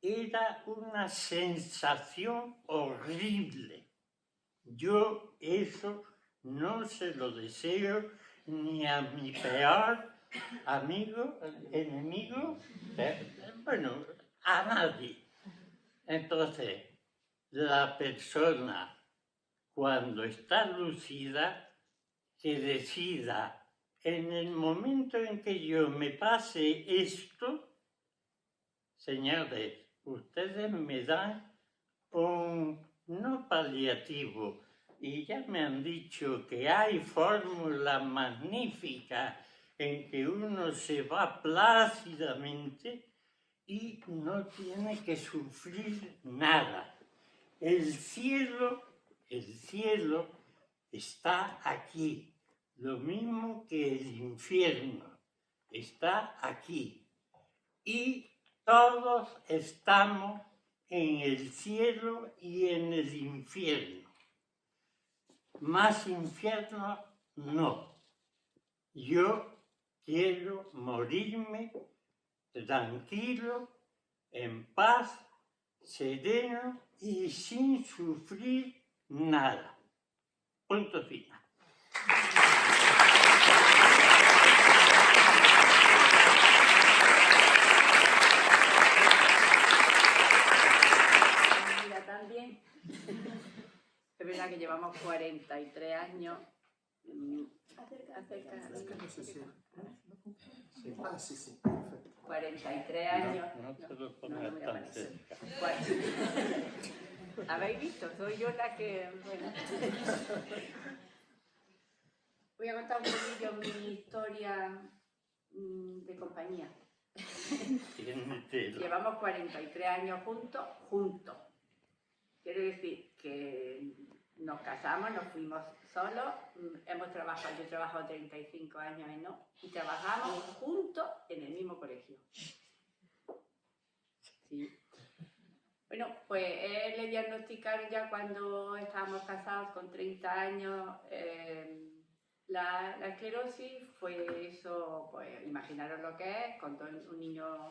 D: era una sensación horrible. Yo eso no se lo deseo ni a mi peor amigo, enemigo, bueno, a nadie. Entonces, la persona, cuando está lúcida, que decida, en el momento en que yo me pase esto, señores, ustedes me dan un no paliativo, y ya me han dicho que hay fórmulas magníficas en que uno se va plácidamente y no tiene que sufrir nada. El cielo está aquí, lo mismo que el infierno está aquí. Y todos estamos en el cielo y en el infierno. Más infierno no. Yo quiero morirme tranquilo, en paz, sereno y sin sufrir nada. Punto final.
E: Mira, también. Es verdad que llevamos 43 años.
F: Sí, sí, perfecto.
E: 43 años.
D: No te lo
E: No,
D: pongas
E: no me voy a
D: tan
E: poner.
D: cerca.
E: ¿Habéis visto? Soy yo la que... Bueno. Voy a contar un poquillo mi historia de compañía.
D: Tiene tela.
E: Llevamos 43 años juntos. Quiero decir que nos casamos, nos fuimos solos, hemos trabajado, yo he trabajado 35 años en No, y trabajamos juntos en el mismo colegio. Sí. Bueno, pues le diagnosticaron ya cuando estábamos casados con 30 años la esclerosis. Fue eso, pues imaginaros lo que es, con un niño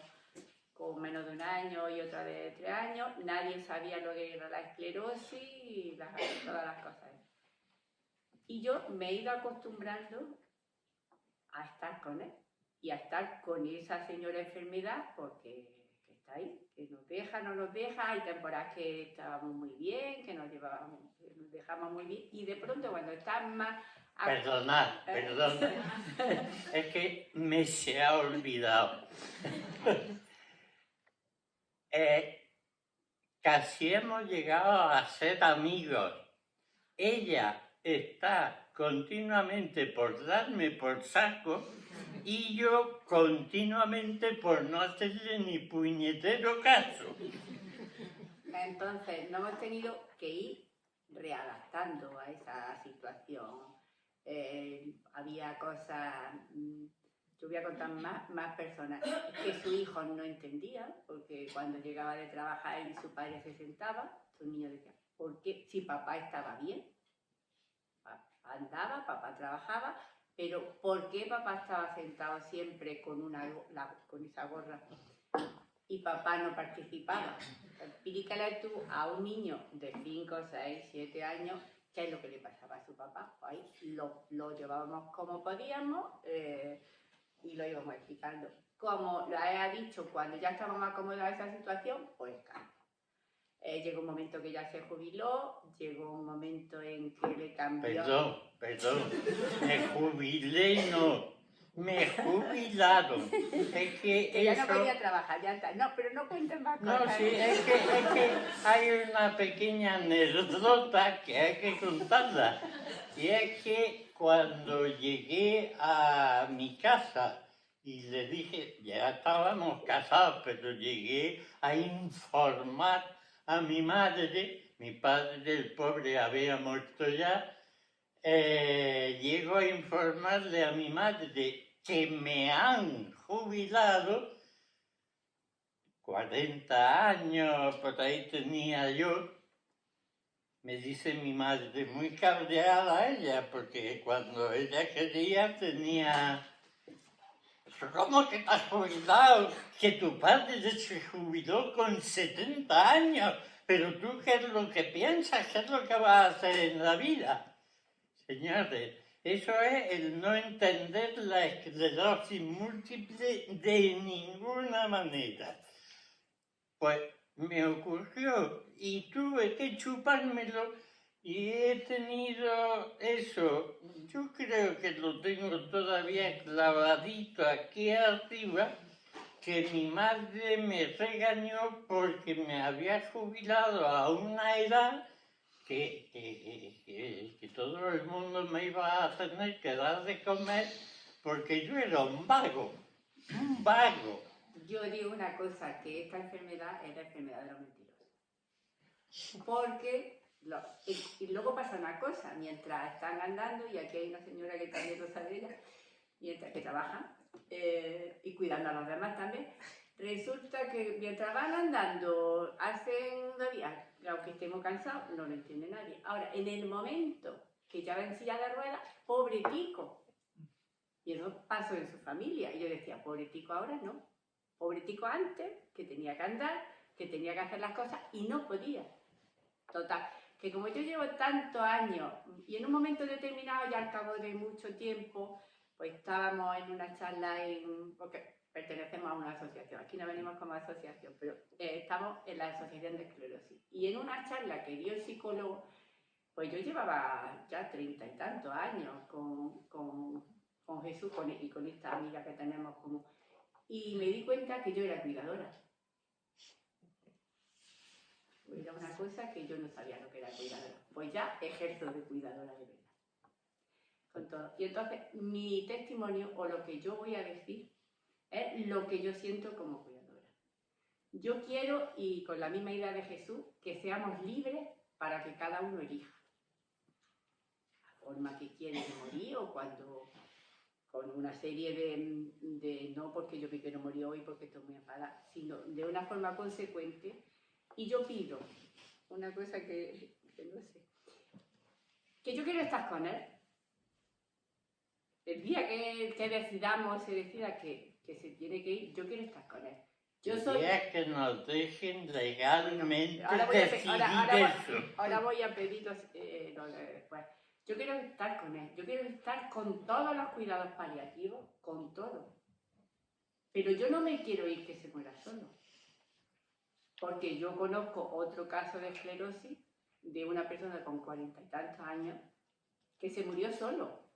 E: con menos de 1 año y otra de 3 años, nadie sabía lo que era la esclerosis y todas las cosas. Y yo me he ido acostumbrando a estar con él y a estar con esa señora enfermedad porque está ahí, que no nos deja, hay temporadas que estábamos muy bien, que nos dejamos muy bien, y de pronto cuando estás más...
D: Perdonad. Es que me se ha olvidado. Casi hemos llegado a ser amigos. Ella está continuamente por darme por saco y yo continuamente por no hacerle ni puñetero caso.
E: Entonces, nos hemos tenido que ir readaptando a esa situación. Había cosas, yo voy a contar más personas, que su hijo no entendía, porque cuando llegaba de trabajar y su padre se sentaba, su niño decía, ¿por qué? Si papá estaba bien, papá andaba, papá trabajaba, pero ¿por qué papá estaba sentado siempre con esa gorra y papá no participaba? Explícale tú a un niño de 5, 6, 7 años qué es lo que le pasaba a su papá. Ahí lo llevábamos como podíamos y lo íbamos explicando. Como lo ha dicho, cuando ya estábamos acomodados a esa situación, pues claro. Llegó un momento que ya se jubiló, llegó un momento en que le cambió...
D: Perdón, me jubilé, no, me jubilaron. Es que
E: ya
D: eso...
E: no podía trabajar, ya está. No, pero no cuenten más cosas.
D: No, sí, es que hay una pequeña anécdota que hay que contarla. Y es que cuando llegué a mi casa y le dije, ya estábamos casados, pero llegué a informar a mi madre, mi padre, el pobre, había muerto ya, llego a informarle a mi madre que me han jubilado. 40 años, por ahí tenía yo. Me dice mi madre, muy cabreada ella, porque cuando ella quería tenía... ¿Cómo que te has jubilado? Que tu padre se jubiló con 70 años. Pero tú, ¿qué es lo que piensas? ¿Qué es lo que vas a hacer en la vida? Señores, eso es el no entender la esclerosis múltiple de ninguna manera. Pues me ocurrió y tuve que chupármelo y he tenido eso. Yo creo que lo tengo todavía clavadito aquí arriba, que mi madre me regañó porque me había jubilado a una edad que todo el mundo me iba a tener que dar de comer porque yo era un vago.
E: Yo digo una cosa, que esta enfermedad es la enfermedad de los mentirosos. Porque, y luego pasa una cosa, mientras están andando, y aquí hay una señora que también lo sabe ella, mientras que trabaja, y cuidando a los demás también, resulta que mientras van andando, hacen una vida, aunque estemos cansados, no lo entiende nadie. Ahora, en el momento que ya va en silla de ruedas, pobre tico. Y eso pasó en su familia. Y yo decía, pobre tico ahora no. Pobre tico antes, que tenía que andar, que tenía que hacer las cosas y no podía. Total, que como yo llevo tantos años y en un momento determinado, ya al cabo de mucho tiempo, pues estábamos en una charla, porque pertenecemos a una asociación, aquí no venimos como asociación, pero estamos en la Asociación de Esclerosis. Y en una charla que dio el psicólogo, pues yo llevaba ya 30 y tantos años con Jesús y con esta amiga que tenemos como... Y me di cuenta que yo era cuidadora. Era una cosa que yo no sabía lo que era cuidadora. Pues ya ejerzo de cuidadora de verdad. Con todo. Y entonces mi testimonio o lo que yo voy a decir es lo que yo siento como cuidadora. Yo quiero, y con la misma idea de Jesús, que seamos libres para que cada uno elija la forma que quiere morir o cuando, con una serie de no porque yo me quiero morir hoy porque estoy muy enfadada, sino de una forma consecuente. Y yo pido una cosa que no sé, que yo quiero estar con él. El día que decidamos, se decida que se tiene que ir, yo quiero estar con él. Yo soy...
D: El día que nos dejen legalmente decidir
E: ahora voy a pedir lo de después. Yo quiero estar con él, yo quiero estar con todos los cuidados paliativos, con todo. Pero yo no me quiero ir que se muera solo. Porque yo conozco otro caso de esclerosis de una persona con 40 y tantos años que se murió solo.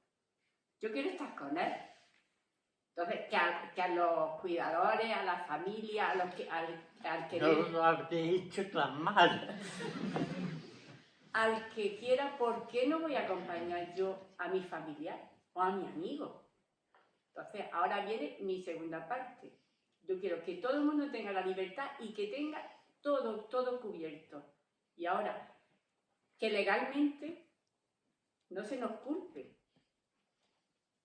E: Yo quiero estar con él. Entonces, que a los cuidadores, a la familia, al que...
D: No lo habré hecho tan mal.
E: Al que quiera, ¿por qué no voy a acompañar yo a mi familiar o a mi amigo? Entonces, ahora viene mi segunda parte. Yo quiero que todo el mundo tenga la libertad y que tenga todo cubierto. Y ahora, que legalmente no se nos culpe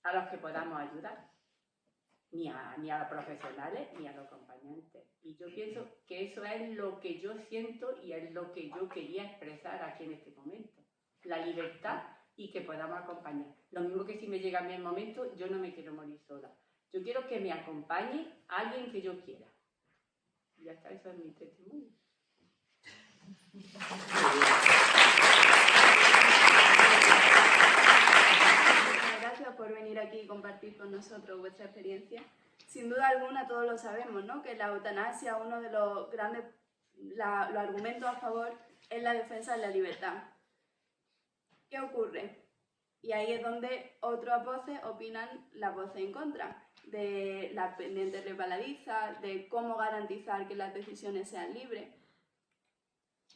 E: a los que podamos ayudar, ni a los profesionales, ni a los acompañantes. Y yo pienso que eso es lo que yo siento y es lo que yo quería expresar aquí en este momento. La libertad y que podamos acompañar. Lo mismo que si me llega a mí el momento, yo no me quiero morir sola. Yo quiero que me acompañe alguien que yo quiera. Y ya está, eso es mi testimonio.
A: Muchas gracias por venir aquí y compartir con nosotros vuestra experiencia. Sin duda alguna todos lo sabemos, ¿no? Que la eutanasia, uno de los grandes los argumentos a favor es la defensa de la libertad. ¿Qué ocurre? Y ahí es donde otras voces opinan las voces en contra de las pendientes resbaladizas, de cómo garantizar que las decisiones sean libres.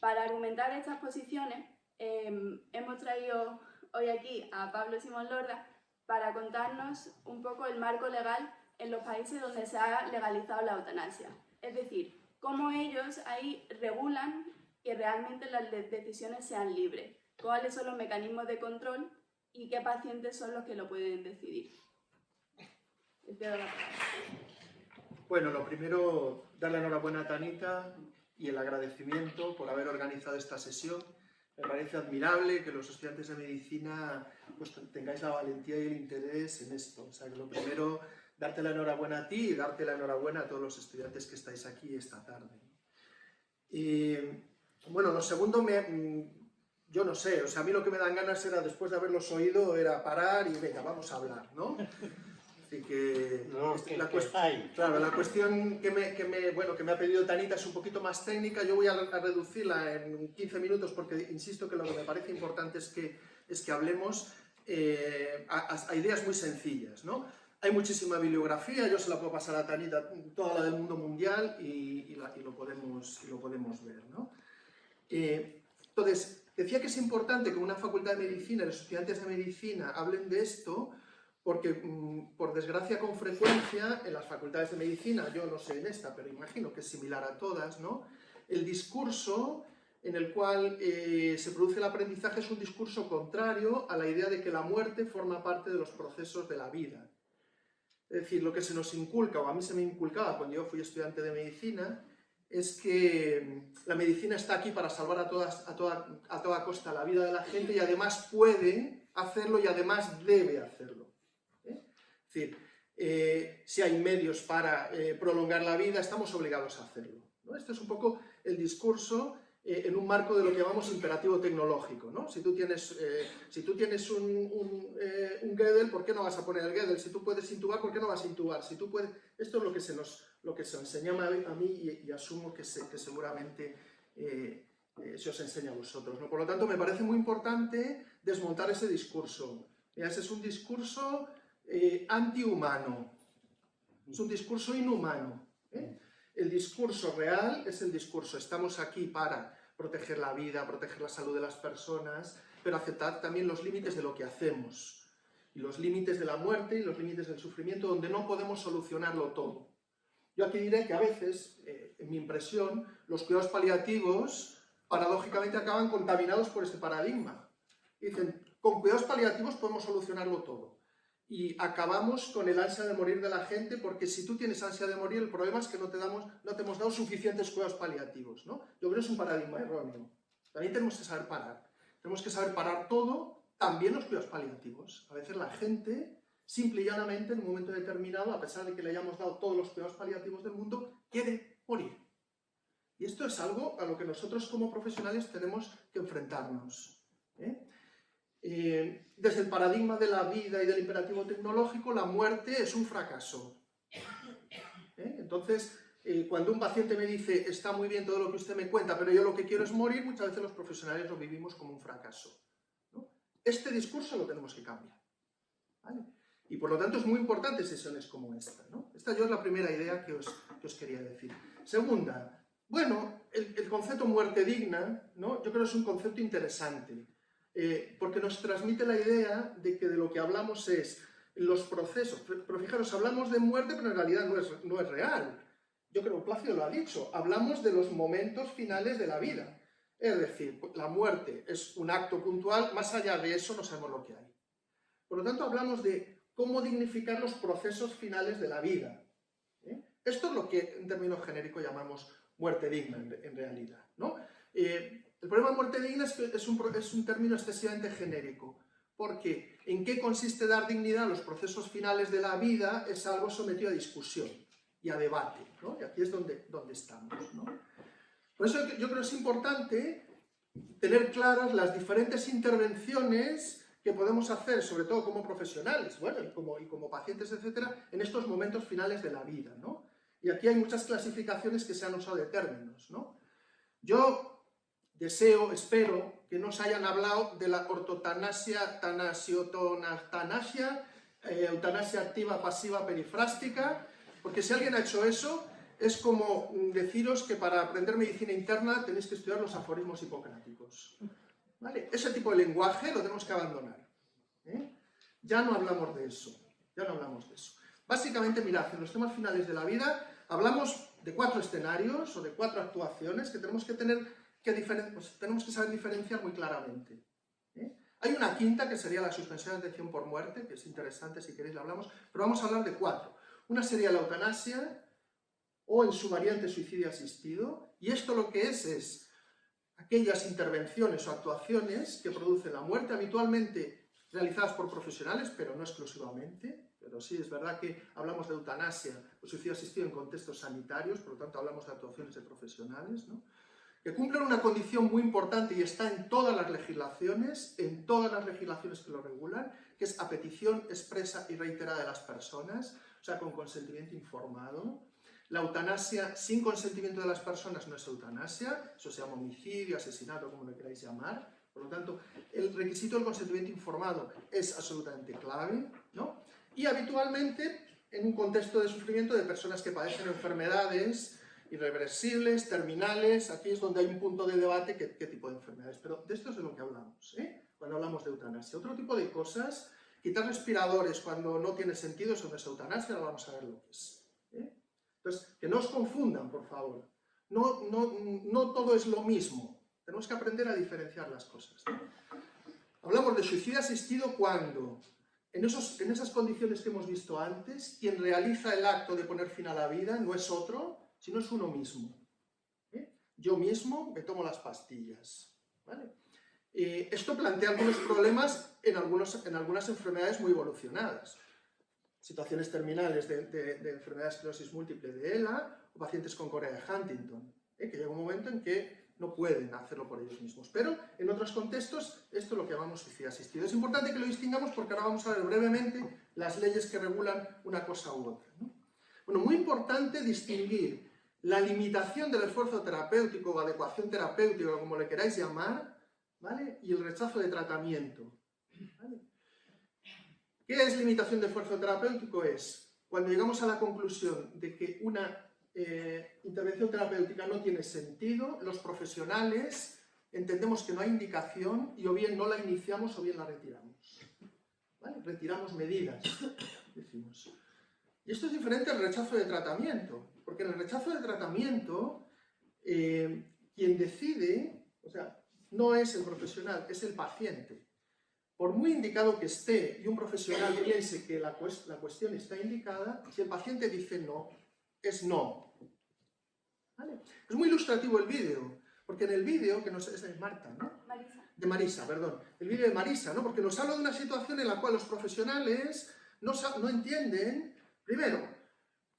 A: Para argumentar estas posiciones, hemos traído hoy aquí a Pablo Simón Lorda para contarnos un poco el marco legal en los países donde se ha legalizado la eutanasia. Es decir, cómo ellos ahí regulan que realmente las decisiones sean libres, cuáles son los mecanismos de control y qué pacientes son los que lo pueden decidir.
F: Bueno, lo primero, dar la enhorabuena a Tanita y el agradecimiento por haber organizado esta sesión. Me parece admirable que los estudiantes de medicina pues, tengáis la valentía y el interés en esto. O sea, que lo primero, darte la enhorabuena a ti y darte la enhorabuena a todos los estudiantes que estáis aquí esta tarde. Y, bueno, lo segundo, yo no sé, o sea, a mí lo que me dan ganas era, después de haberlos oído, era parar y venga, vamos a hablar, ¿no? Así que, claro, la cuestión que me ha pedido Tanita es un poquito más técnica. Yo voy a reducirla en 15 minutos porque insisto que lo que me parece importante es que hablemos a ideas muy sencillas, ¿no? Hay muchísima bibliografía, yo se la puedo pasar a Tanita, toda la del mundo mundial y lo podemos ver, ¿no? Entonces, decía que es importante que en una facultad de medicina, los estudiantes de medicina hablen de esto, porque, por desgracia, con frecuencia, en las facultades de medicina, yo no sé en esta, pero imagino que es similar a todas, ¿no? El discurso en el cual se produce el aprendizaje es un discurso contrario a la idea de que la muerte forma parte de los procesos de la vida. Es decir, lo que se nos inculca, o a mí se me inculcaba cuando yo fui estudiante de medicina, es que la medicina está aquí para salvar a toda costa la vida de la gente y además puede hacerlo y además debe hacerlo. Es decir, si hay medios para prolongar la vida, estamos obligados a hacerlo, ¿no? Este es un poco el discurso en un marco de lo que llamamos imperativo tecnológico, ¿no? Si tú tienes un Gödel, ¿por qué no vas a poner el Gödel? Si tú puedes intubar, ¿por qué no vas a intubar? Si tú puedes... Esto es lo que se enseña a mí y asumo que seguramente se os enseña a vosotros, ¿no? Por lo tanto, me parece muy importante desmontar ese discurso. Mira, ese es un discurso antihumano, es un discurso inhumano, ¿eh? El discurso real es el discurso, estamos aquí para proteger la vida, proteger la salud de las personas, pero aceptar también los límites de lo que hacemos, y los límites de la muerte y los límites del sufrimiento, donde no podemos solucionarlo todo. Yo aquí diré que a veces, en mi impresión, los cuidados paliativos paradójicamente acaban contaminados por este paradigma. Dicen, con cuidados paliativos podemos solucionarlo todo. Y acabamos con el ansia de morir de la gente, porque si tú tienes ansia de morir, el problema es que no te hemos dado suficientes cuidados paliativos, ¿no? Yo creo que es un paradigma erróneo. También tenemos que saber parar. Tenemos que saber parar todo, también los cuidados paliativos. A veces la gente, simple y llanamente, en un momento determinado, a pesar de que le hayamos dado todos los cuidados paliativos del mundo, quiere morir. Y esto es algo a lo que nosotros como profesionales tenemos que enfrentarnos, ¿eh? Desde el paradigma de la vida y del imperativo tecnológico, la muerte es un fracaso. Entonces, cuando un paciente me dice, está muy bien todo lo que usted me cuenta, pero yo lo que quiero es morir, muchas veces los profesionales lo vivimos como un fracaso, ¿no? Este discurso lo tenemos que cambiar, ¿vale? Y por lo tanto es muy importante sesiones como esta, ¿no? Esta yo es la primera idea que os quería decir. Segunda, bueno, el concepto muerte digna, ¿no? Yo creo que es un concepto interesante. Porque nos transmite la idea de que de lo que hablamos es los procesos. Pero fijaros, hablamos de muerte, pero en realidad no es real. Yo creo que Plácido lo ha dicho. Hablamos de los momentos finales de la vida. Es decir, la muerte es un acto puntual, más allá de eso no sabemos lo que hay. Por lo tanto, hablamos de cómo dignificar los procesos finales de la vida. Esto es lo que en términos genéricos llamamos muerte digna en realidad, ¿no? El problema de muerte digna es que es un término excesivamente genérico, porque ¿en qué consiste dar dignidad a los procesos finales de la vida? Es algo sometido a discusión y a debate, ¿no? Y aquí es donde estamos, ¿no? Por eso yo creo que es importante tener claras las diferentes intervenciones que podemos hacer, sobre todo como profesionales, bueno, y como pacientes, etcétera, en estos momentos finales de la vida, ¿no? Y aquí hay muchas clasificaciones que se han usado de términos, ¿no? Yo espero que nos hayan hablado de la ortotanasia, tanasiotonastanasia, eutanasia activa, pasiva, perifrástica, porque si alguien ha hecho eso, es como deciros que para aprender medicina interna tenéis que estudiar los aforismos hipocráticos, ¿vale? Ese tipo de lenguaje lo tenemos que abandonar, ¿eh? Ya no hablamos de eso, Básicamente, mirad, en los temas finales de la vida hablamos de 4 escenarios o de 4 actuaciones que tenemos que saber diferenciar muy claramente, ¿eh? Hay una quinta que sería la suspensión de atención por muerte, que es interesante, si queréis la hablamos, pero vamos a hablar de 4. Una sería la eutanasia, o en su variante suicidio asistido, y esto lo que es aquellas intervenciones o actuaciones que producen la muerte, habitualmente realizadas por profesionales, pero no exclusivamente. Pero sí, es verdad que hablamos de eutanasia o suicidio asistido en contextos sanitarios, por lo tanto hablamos de actuaciones de profesionales, ¿no? Que cumplen una condición muy importante y está en todas las legislaciones que lo regulan, que es a petición expresa y reiterada de las personas, o sea, con consentimiento informado. La eutanasia sin consentimiento de las personas no es eutanasia, eso se llama homicidio, asesinato, como lo queráis llamar. Por lo tanto, el requisito del consentimiento informado es absolutamente clave, ¿no? Y habitualmente, en un contexto de sufrimiento de personas que padecen enfermedades irreversibles, terminales, aquí es donde hay un punto de debate qué tipo de enfermedades. Pero de esto es de lo que hablamos, ¿eh? Cuando hablamos de eutanasia. Otro tipo de cosas, quitar respiradores cuando no tiene sentido, eso no es eutanasia, ahora vamos a ver lo que es, ¿eh? Entonces, que no os confundan, por favor. No todo es lo mismo. Tenemos que aprender a diferenciar las cosas, ¿no? Hablamos de suicidio asistido cuando, en esas condiciones que hemos visto antes, quien realiza el acto de poner fin a la vida no es otro, sino es uno mismo, ¿eh? Yo mismo me tomo las pastillas, ¿vale? Esto plantea algunos problemas en algunas enfermedades muy evolucionadas. Situaciones terminales de enfermedad de esclerosis múltiple de ELA o pacientes con Corea de Huntington, que llega un momento en que no pueden hacerlo por ellos mismos. Pero en otros contextos, esto es lo que llamamos suicidio asistido. Es importante que lo distingamos porque ahora vamos a ver brevemente las leyes que regulan una cosa u otra, ¿no? Bueno, muy importante distinguir la limitación del esfuerzo terapéutico o adecuación terapéutica, como le queráis llamar, ¿vale? Y el rechazo de tratamiento, ¿vale? ¿Qué es limitación de esfuerzo terapéutico? Es cuando llegamos a la conclusión de que una intervención terapéutica no tiene sentido, los profesionales entendemos que no hay indicación y o bien no la iniciamos o bien la retiramos, ¿vale? Retiramos medidas, decimos. Y esto es diferente al rechazo de tratamiento, porque en el rechazo de tratamiento quien decide, o sea, no es el profesional, es el paciente. Por muy indicado que esté y un profesional piense que la cuestión está indicada, si el paciente dice no, es no. ¿Vale? Es muy ilustrativo el vídeo, porque en el vídeo, que no sé, es de Marta, ¿no? De Marisa, perdón. El vídeo de Marisa, ¿no? Porque nos habla de una situación en la cual los profesionales no entienden, primero,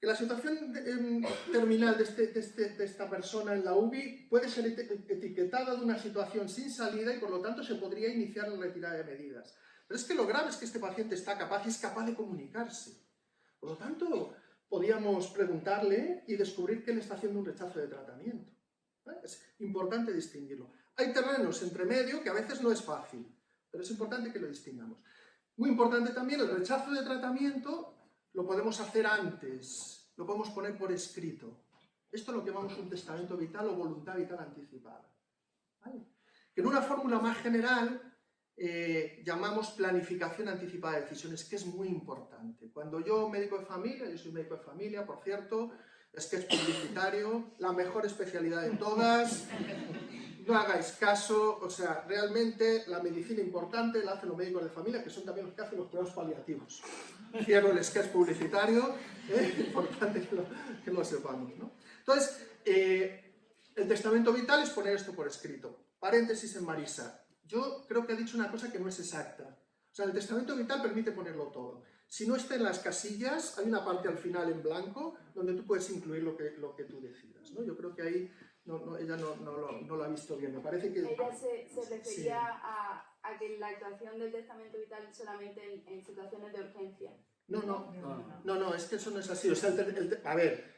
F: que la situación terminal de esta persona en la UBI puede ser etiquetada de una situación sin salida y por lo tanto se podría iniciar la retirada de medidas. Pero es que lo grave es que este paciente está capaz y es capaz de comunicarse. Por lo tanto, podíamos preguntarle y descubrir que él está haciendo un rechazo de tratamiento. ¿Vale? Es importante distinguirlo. Hay terrenos entre medio que a veces no es fácil, pero es importante que lo distingamos. Muy importante también, el rechazo de tratamiento lo podemos hacer antes, lo podemos poner por escrito. Esto es lo que llamamos un testamento vital o voluntad vital anticipada. ¿Vale? Que en una fórmula más general llamamos planificación anticipada de decisiones, que es muy importante. Cuando yo, médico de familia, yo soy médico de familia, por cierto, sketch publicitario, la mejor especialidad de todas, no hagáis caso, o sea, realmente la medicina importante la hacen los médicos de familia, que son también los que hacen los cuidados paliativos. Cierro el sketch publicitario, importante que lo sepamos, ¿no? Entonces, el testamento vital es poner esto por escrito. Paréntesis en Marisa. Yo creo que ha dicho una cosa que no es exacta. O sea, el testamento vital permite ponerlo todo. Si no está en las casillas, hay una parte al final en blanco donde tú puedes incluir lo que tú decidas, ¿no? Yo creo que ahí ella no lo ha visto bien. Me parece que...
A: Ella se refería sí. a que la actuación del testamento vital solamente en situaciones de urgencia.
F: No, es que eso no es así. O sea, a ver,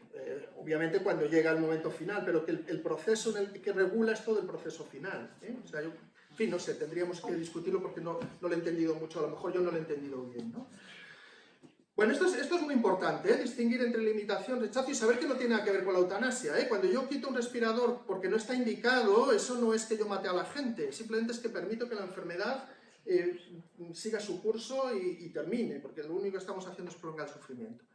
F: obviamente cuando llega el momento final, pero que el proceso que regula es todo el proceso final, ¿eh? O sea, yo, en fin, no sé, tendríamos que discutirlo porque no lo he entendido mucho, a lo mejor yo no lo he entendido bien, ¿no? Bueno, esto es muy importante, ¿eh? Distinguir entre limitación, rechazo y saber que no tiene nada que ver con la eutanasia, ¿eh? Cuando yo quito un respirador porque no está indicado, eso no es que yo mate a la gente, simplemente es que permito que la enfermedad siga su curso y termine, porque lo único que estamos haciendo es prolongar el sufrimiento.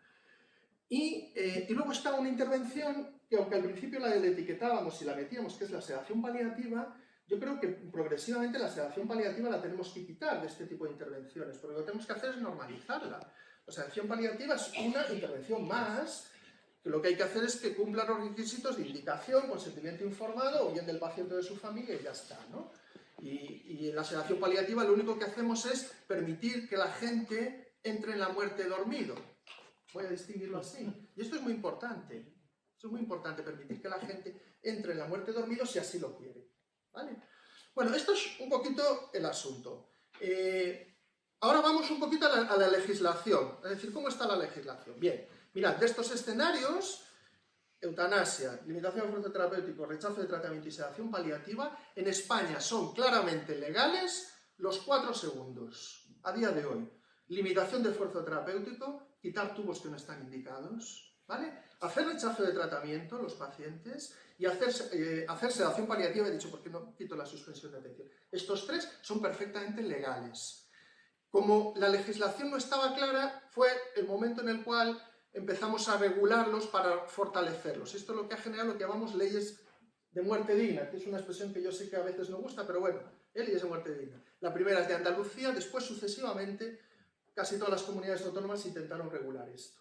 F: Y luego está una intervención que, aunque al principio la etiquetábamos y la metíamos, que es la sedación paliativa, yo creo que progresivamente la sedación paliativa la tenemos que quitar de este tipo de intervenciones, porque lo que tenemos que hacer es normalizarla. La sedación paliativa es una intervención más, que lo que hay que hacer es que cumpla los requisitos de indicación, consentimiento informado, o bien del paciente o de su familia, y ya está, ¿no? Y en la sedación paliativa lo único que hacemos es permitir que la gente entre en la muerte dormido. Voy a distinguirlo así. Y esto es muy importante. Esto es muy importante, permitir que la gente entre en la muerte dormido si así lo quiere. ¿Vale? Bueno, esto es un poquito el asunto. Ahora vamos un poquito a la legislación. Es decir, ¿cómo está la legislación? Bien, mirad, de estos escenarios, eutanasia, limitación de esfuerzo terapéutico, rechazo de tratamiento y sedación paliativa, en España son claramente legales los 4 segundos, a día de hoy. Limitación de esfuerzo terapéutico, quitar tubos que no están indicados, ¿vale? Hacer rechazo de tratamiento los pacientes y hacer sedación paliativa, he dicho, ¿por qué no quito la suspensión de atención? Estos 3 son perfectamente legales. Como la legislación no estaba clara, fue el momento en el cual empezamos a regularlos para fortalecerlos. Esto es lo que ha generado lo que llamamos leyes de muerte digna, que es una expresión que yo sé que a veces no gusta, pero bueno, leyes de muerte digna. La primera es de Andalucía, después sucesivamente casi todas las comunidades autónomas intentaron regular esto.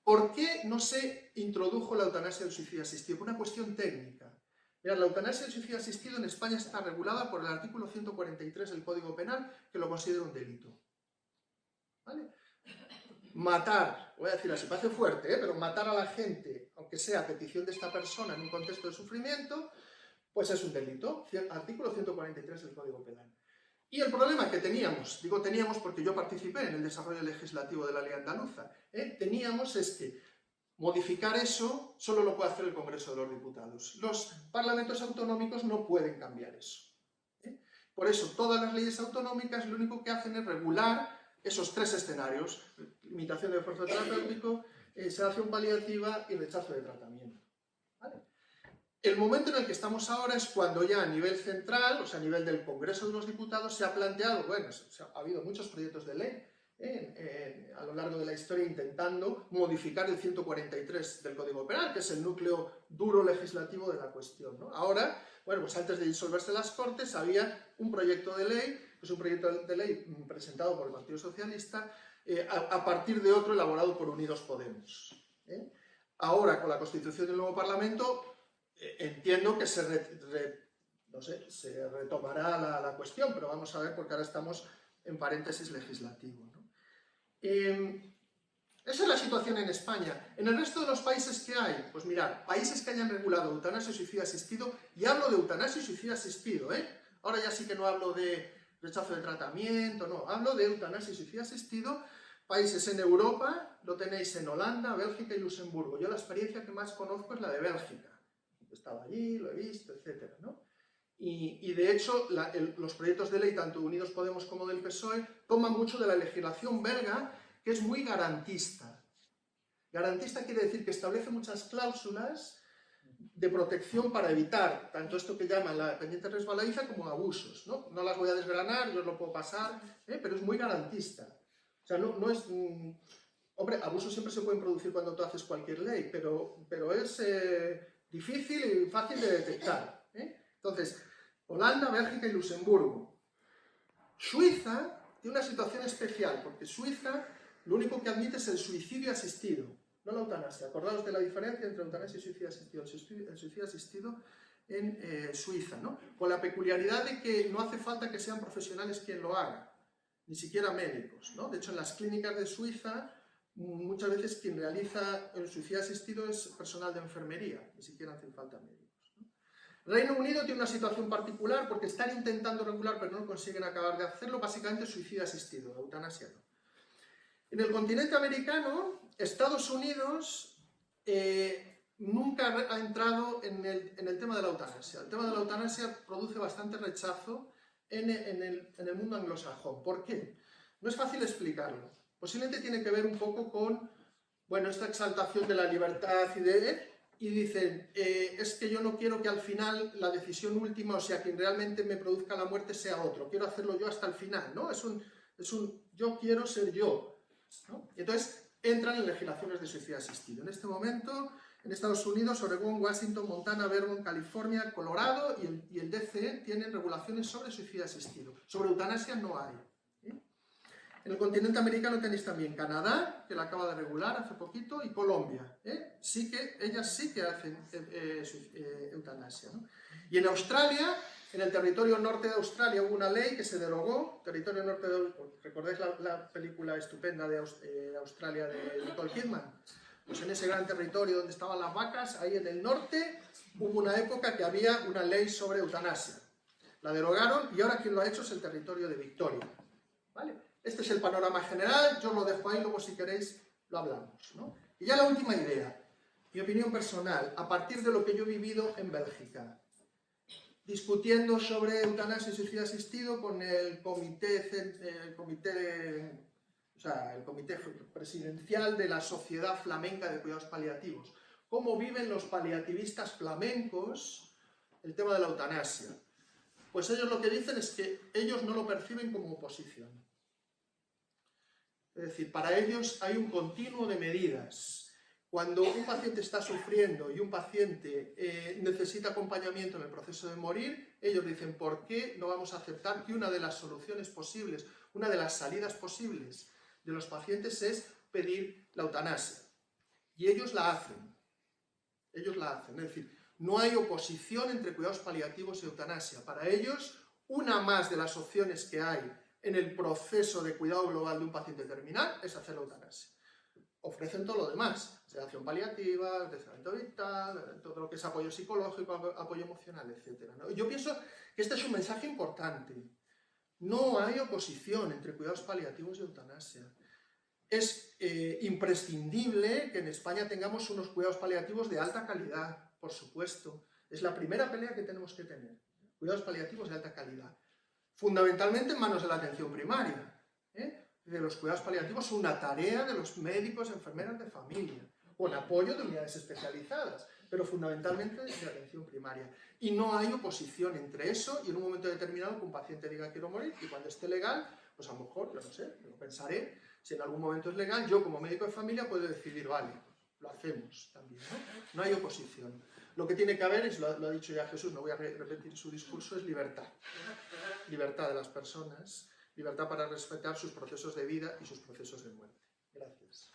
F: ¿Por qué no se introdujo la eutanasia del suicidio asistido? Por una cuestión técnica. Mirad, la eutanasia del suicidio asistido en España está regulada por el artículo 143 del Código Penal, que lo considera un delito. ¿Vale? Matar, voy a decir así, parece fuerte, pero matar a la gente, aunque sea a petición de esta persona en un contexto de sufrimiento, pues es un delito, artículo 143 del Código Penal. Y el problema que teníamos, digo teníamos porque yo participé en el desarrollo legislativo de la ley andaluza, teníamos es que modificar eso solo lo puede hacer el Congreso de los Diputados. Los parlamentos autonómicos no pueden cambiar eso. Por eso, todas las leyes autonómicas lo único que hacen es regular esos tres escenarios: limitación de esfuerzo terapéutico, sedación paliativa y rechazo de tratamiento. ¿Vale? El momento en el que estamos ahora es cuando ya a nivel central, o sea, a nivel del Congreso de los Diputados, se ha planteado, bueno, ha habido muchos proyectos de ley a lo largo de la historia intentando modificar el 143 del Código Penal, que es el núcleo duro legislativo de la cuestión, ¿no? Ahora, bueno, pues antes de disolverse las Cortes había un proyecto de ley, pues un proyecto de ley presentado por el Partido Socialista, a partir de otro elaborado por Unidos Podemos. Ahora, con la constitución del nuevo Parlamento, entiendo que se retomará la cuestión, pero vamos a ver, porque ahora estamos en paréntesis legislativo, ¿no? Esa es la situación en España. En el resto de los países que hay, pues mirad, países que hayan regulado eutanasia y suicidio asistido, y hablo de eutanasia y suicidio asistido, ahora ya sí que no hablo de rechazo de tratamiento, no, hablo de eutanasia y suicidio asistido. Países en Europa, lo tenéis en Holanda, Bélgica y Luxemburgo. Yo la experiencia que más conozco es la de Bélgica. He estado allí, lo he visto, etc., ¿no? Y de hecho, los proyectos de ley, tanto de Unidos Podemos como del PSOE, toman mucho de la legislación belga, que es muy garantista. Garantista quiere decir que establece muchas cláusulas de protección para evitar tanto esto que llaman la pendiente resbaladiza como abusos, ¿no? No las voy a desgranar, yo os lo puedo pasar, pero es muy garantista. O sea, no es... hombre, abusos siempre se pueden producir cuando tú haces cualquier ley, pero es difícil y fácil de detectar. Entonces, Holanda, Bélgica y Luxemburgo. Suiza tiene una situación especial, porque Suiza lo único que admite es el suicidio asistido, no la eutanasia. Acordaos de la diferencia entre eutanasia y suicidio asistido. El suicidio asistido en Suiza, ¿no? Con la peculiaridad de que no hace falta que sean profesionales quien lo haga, ni siquiera médicos, ¿no? De hecho, en las clínicas de Suiza, muchas veces quien realiza el suicidio asistido es personal de enfermería, ni siquiera hacen falta médicos. Reino Unido tiene una situación particular porque están intentando regular, pero no consiguen acabar de hacerlo, básicamente suicidio asistido, eutanasia no. En el continente americano, Estados Unidos nunca ha entrado en el tema de la eutanasia. El tema de la eutanasia produce bastante rechazo en el mundo anglosajón. ¿Por qué? No es fácil explicarlo. Posiblemente tiene que ver un poco con, bueno, esta exaltación de la libertad y dicen, es que yo no quiero que al final la decisión última, o sea, quien realmente me produzca la muerte sea otro, quiero hacerlo yo hasta el final, ¿no? Es un yo quiero ser yo, ¿no? Y entonces entran en legislaciones de suicidio asistido. En este momento, en Estados Unidos, Oregón, Washington, Montana, Vermont, California, Colorado y el DCE tienen regulaciones sobre suicidio asistido. Sobre eutanasia no hay. En el continente americano tenéis también Canadá, que la acaba de regular hace poquito, y Colombia. Ellas sí que hacen eutanasia, ¿no? Y en Australia, en el territorio norte de Australia, hubo una ley que se derogó. Territorio norte de... ¿Recordáis la película estupenda de Australia de Nicole Kidman? Pues en ese gran territorio donde estaban las vacas, ahí en el norte, hubo una época que había una ley sobre eutanasia. La derogaron y ahora quien lo ha hecho es el territorio de Victoria. ¿Vale? Este es el panorama general, yo lo dejo ahí, luego si queréis lo hablamos, ¿no? Y ya la última idea, mi opinión personal, a partir de lo que yo he vivido en Bélgica, discutiendo sobre eutanasia y suicidio asistido con el comité presidencial de la Sociedad Flamenca de Cuidados Paliativos. ¿Cómo viven los paliativistas flamencos el tema de la eutanasia? Pues ellos lo que dicen es que ellos no lo perciben como oposición. Es decir, para ellos hay un continuo de medidas. Cuando un paciente está sufriendo y un paciente necesita acompañamiento en el proceso de morir, ellos dicen, ¿por qué no vamos a aceptar que una de las soluciones posibles, una de las salidas posibles de los pacientes es pedir la eutanasia? Y ellos la hacen. Ellos la hacen. Es decir, no hay oposición entre cuidados paliativos y eutanasia. Para ellos, una más de las opciones que hay en el proceso de cuidado global de un paciente terminal es hacer la eutanasia. ofrecen todo lo demás, sedación paliativa, testamento vital, todo lo que es apoyo psicológico, apoyo emocional, etc., ¿no? Yo pienso que este es un mensaje importante. No hay oposición entre cuidados paliativos y eutanasia. Es imprescindible que en España tengamos unos cuidados paliativos de alta calidad, por supuesto. Es la primera pelea que tenemos que tener. Cuidados paliativos de alta calidad. Fundamentalmente en manos de la atención primaria. De los cuidados paliativos son una tarea de los médicos, enfermeras de familia, con apoyo de unidades especializadas, pero fundamentalmente de atención primaria. Y no hay oposición entre eso y en un momento determinado que un paciente diga quiero morir, y cuando esté legal, pues a lo mejor, yo no sé, lo pensaré, si en algún momento es legal, yo como médico de familia puedo decidir, vale, lo hacemos también, ¿no? No hay oposición. Lo que tiene que haber, es, lo ha dicho ya Jesús, no voy a repetir su discurso, es libertad. Libertad de las personas, libertad para respetar sus procesos de vida y sus procesos de muerte. Gracias.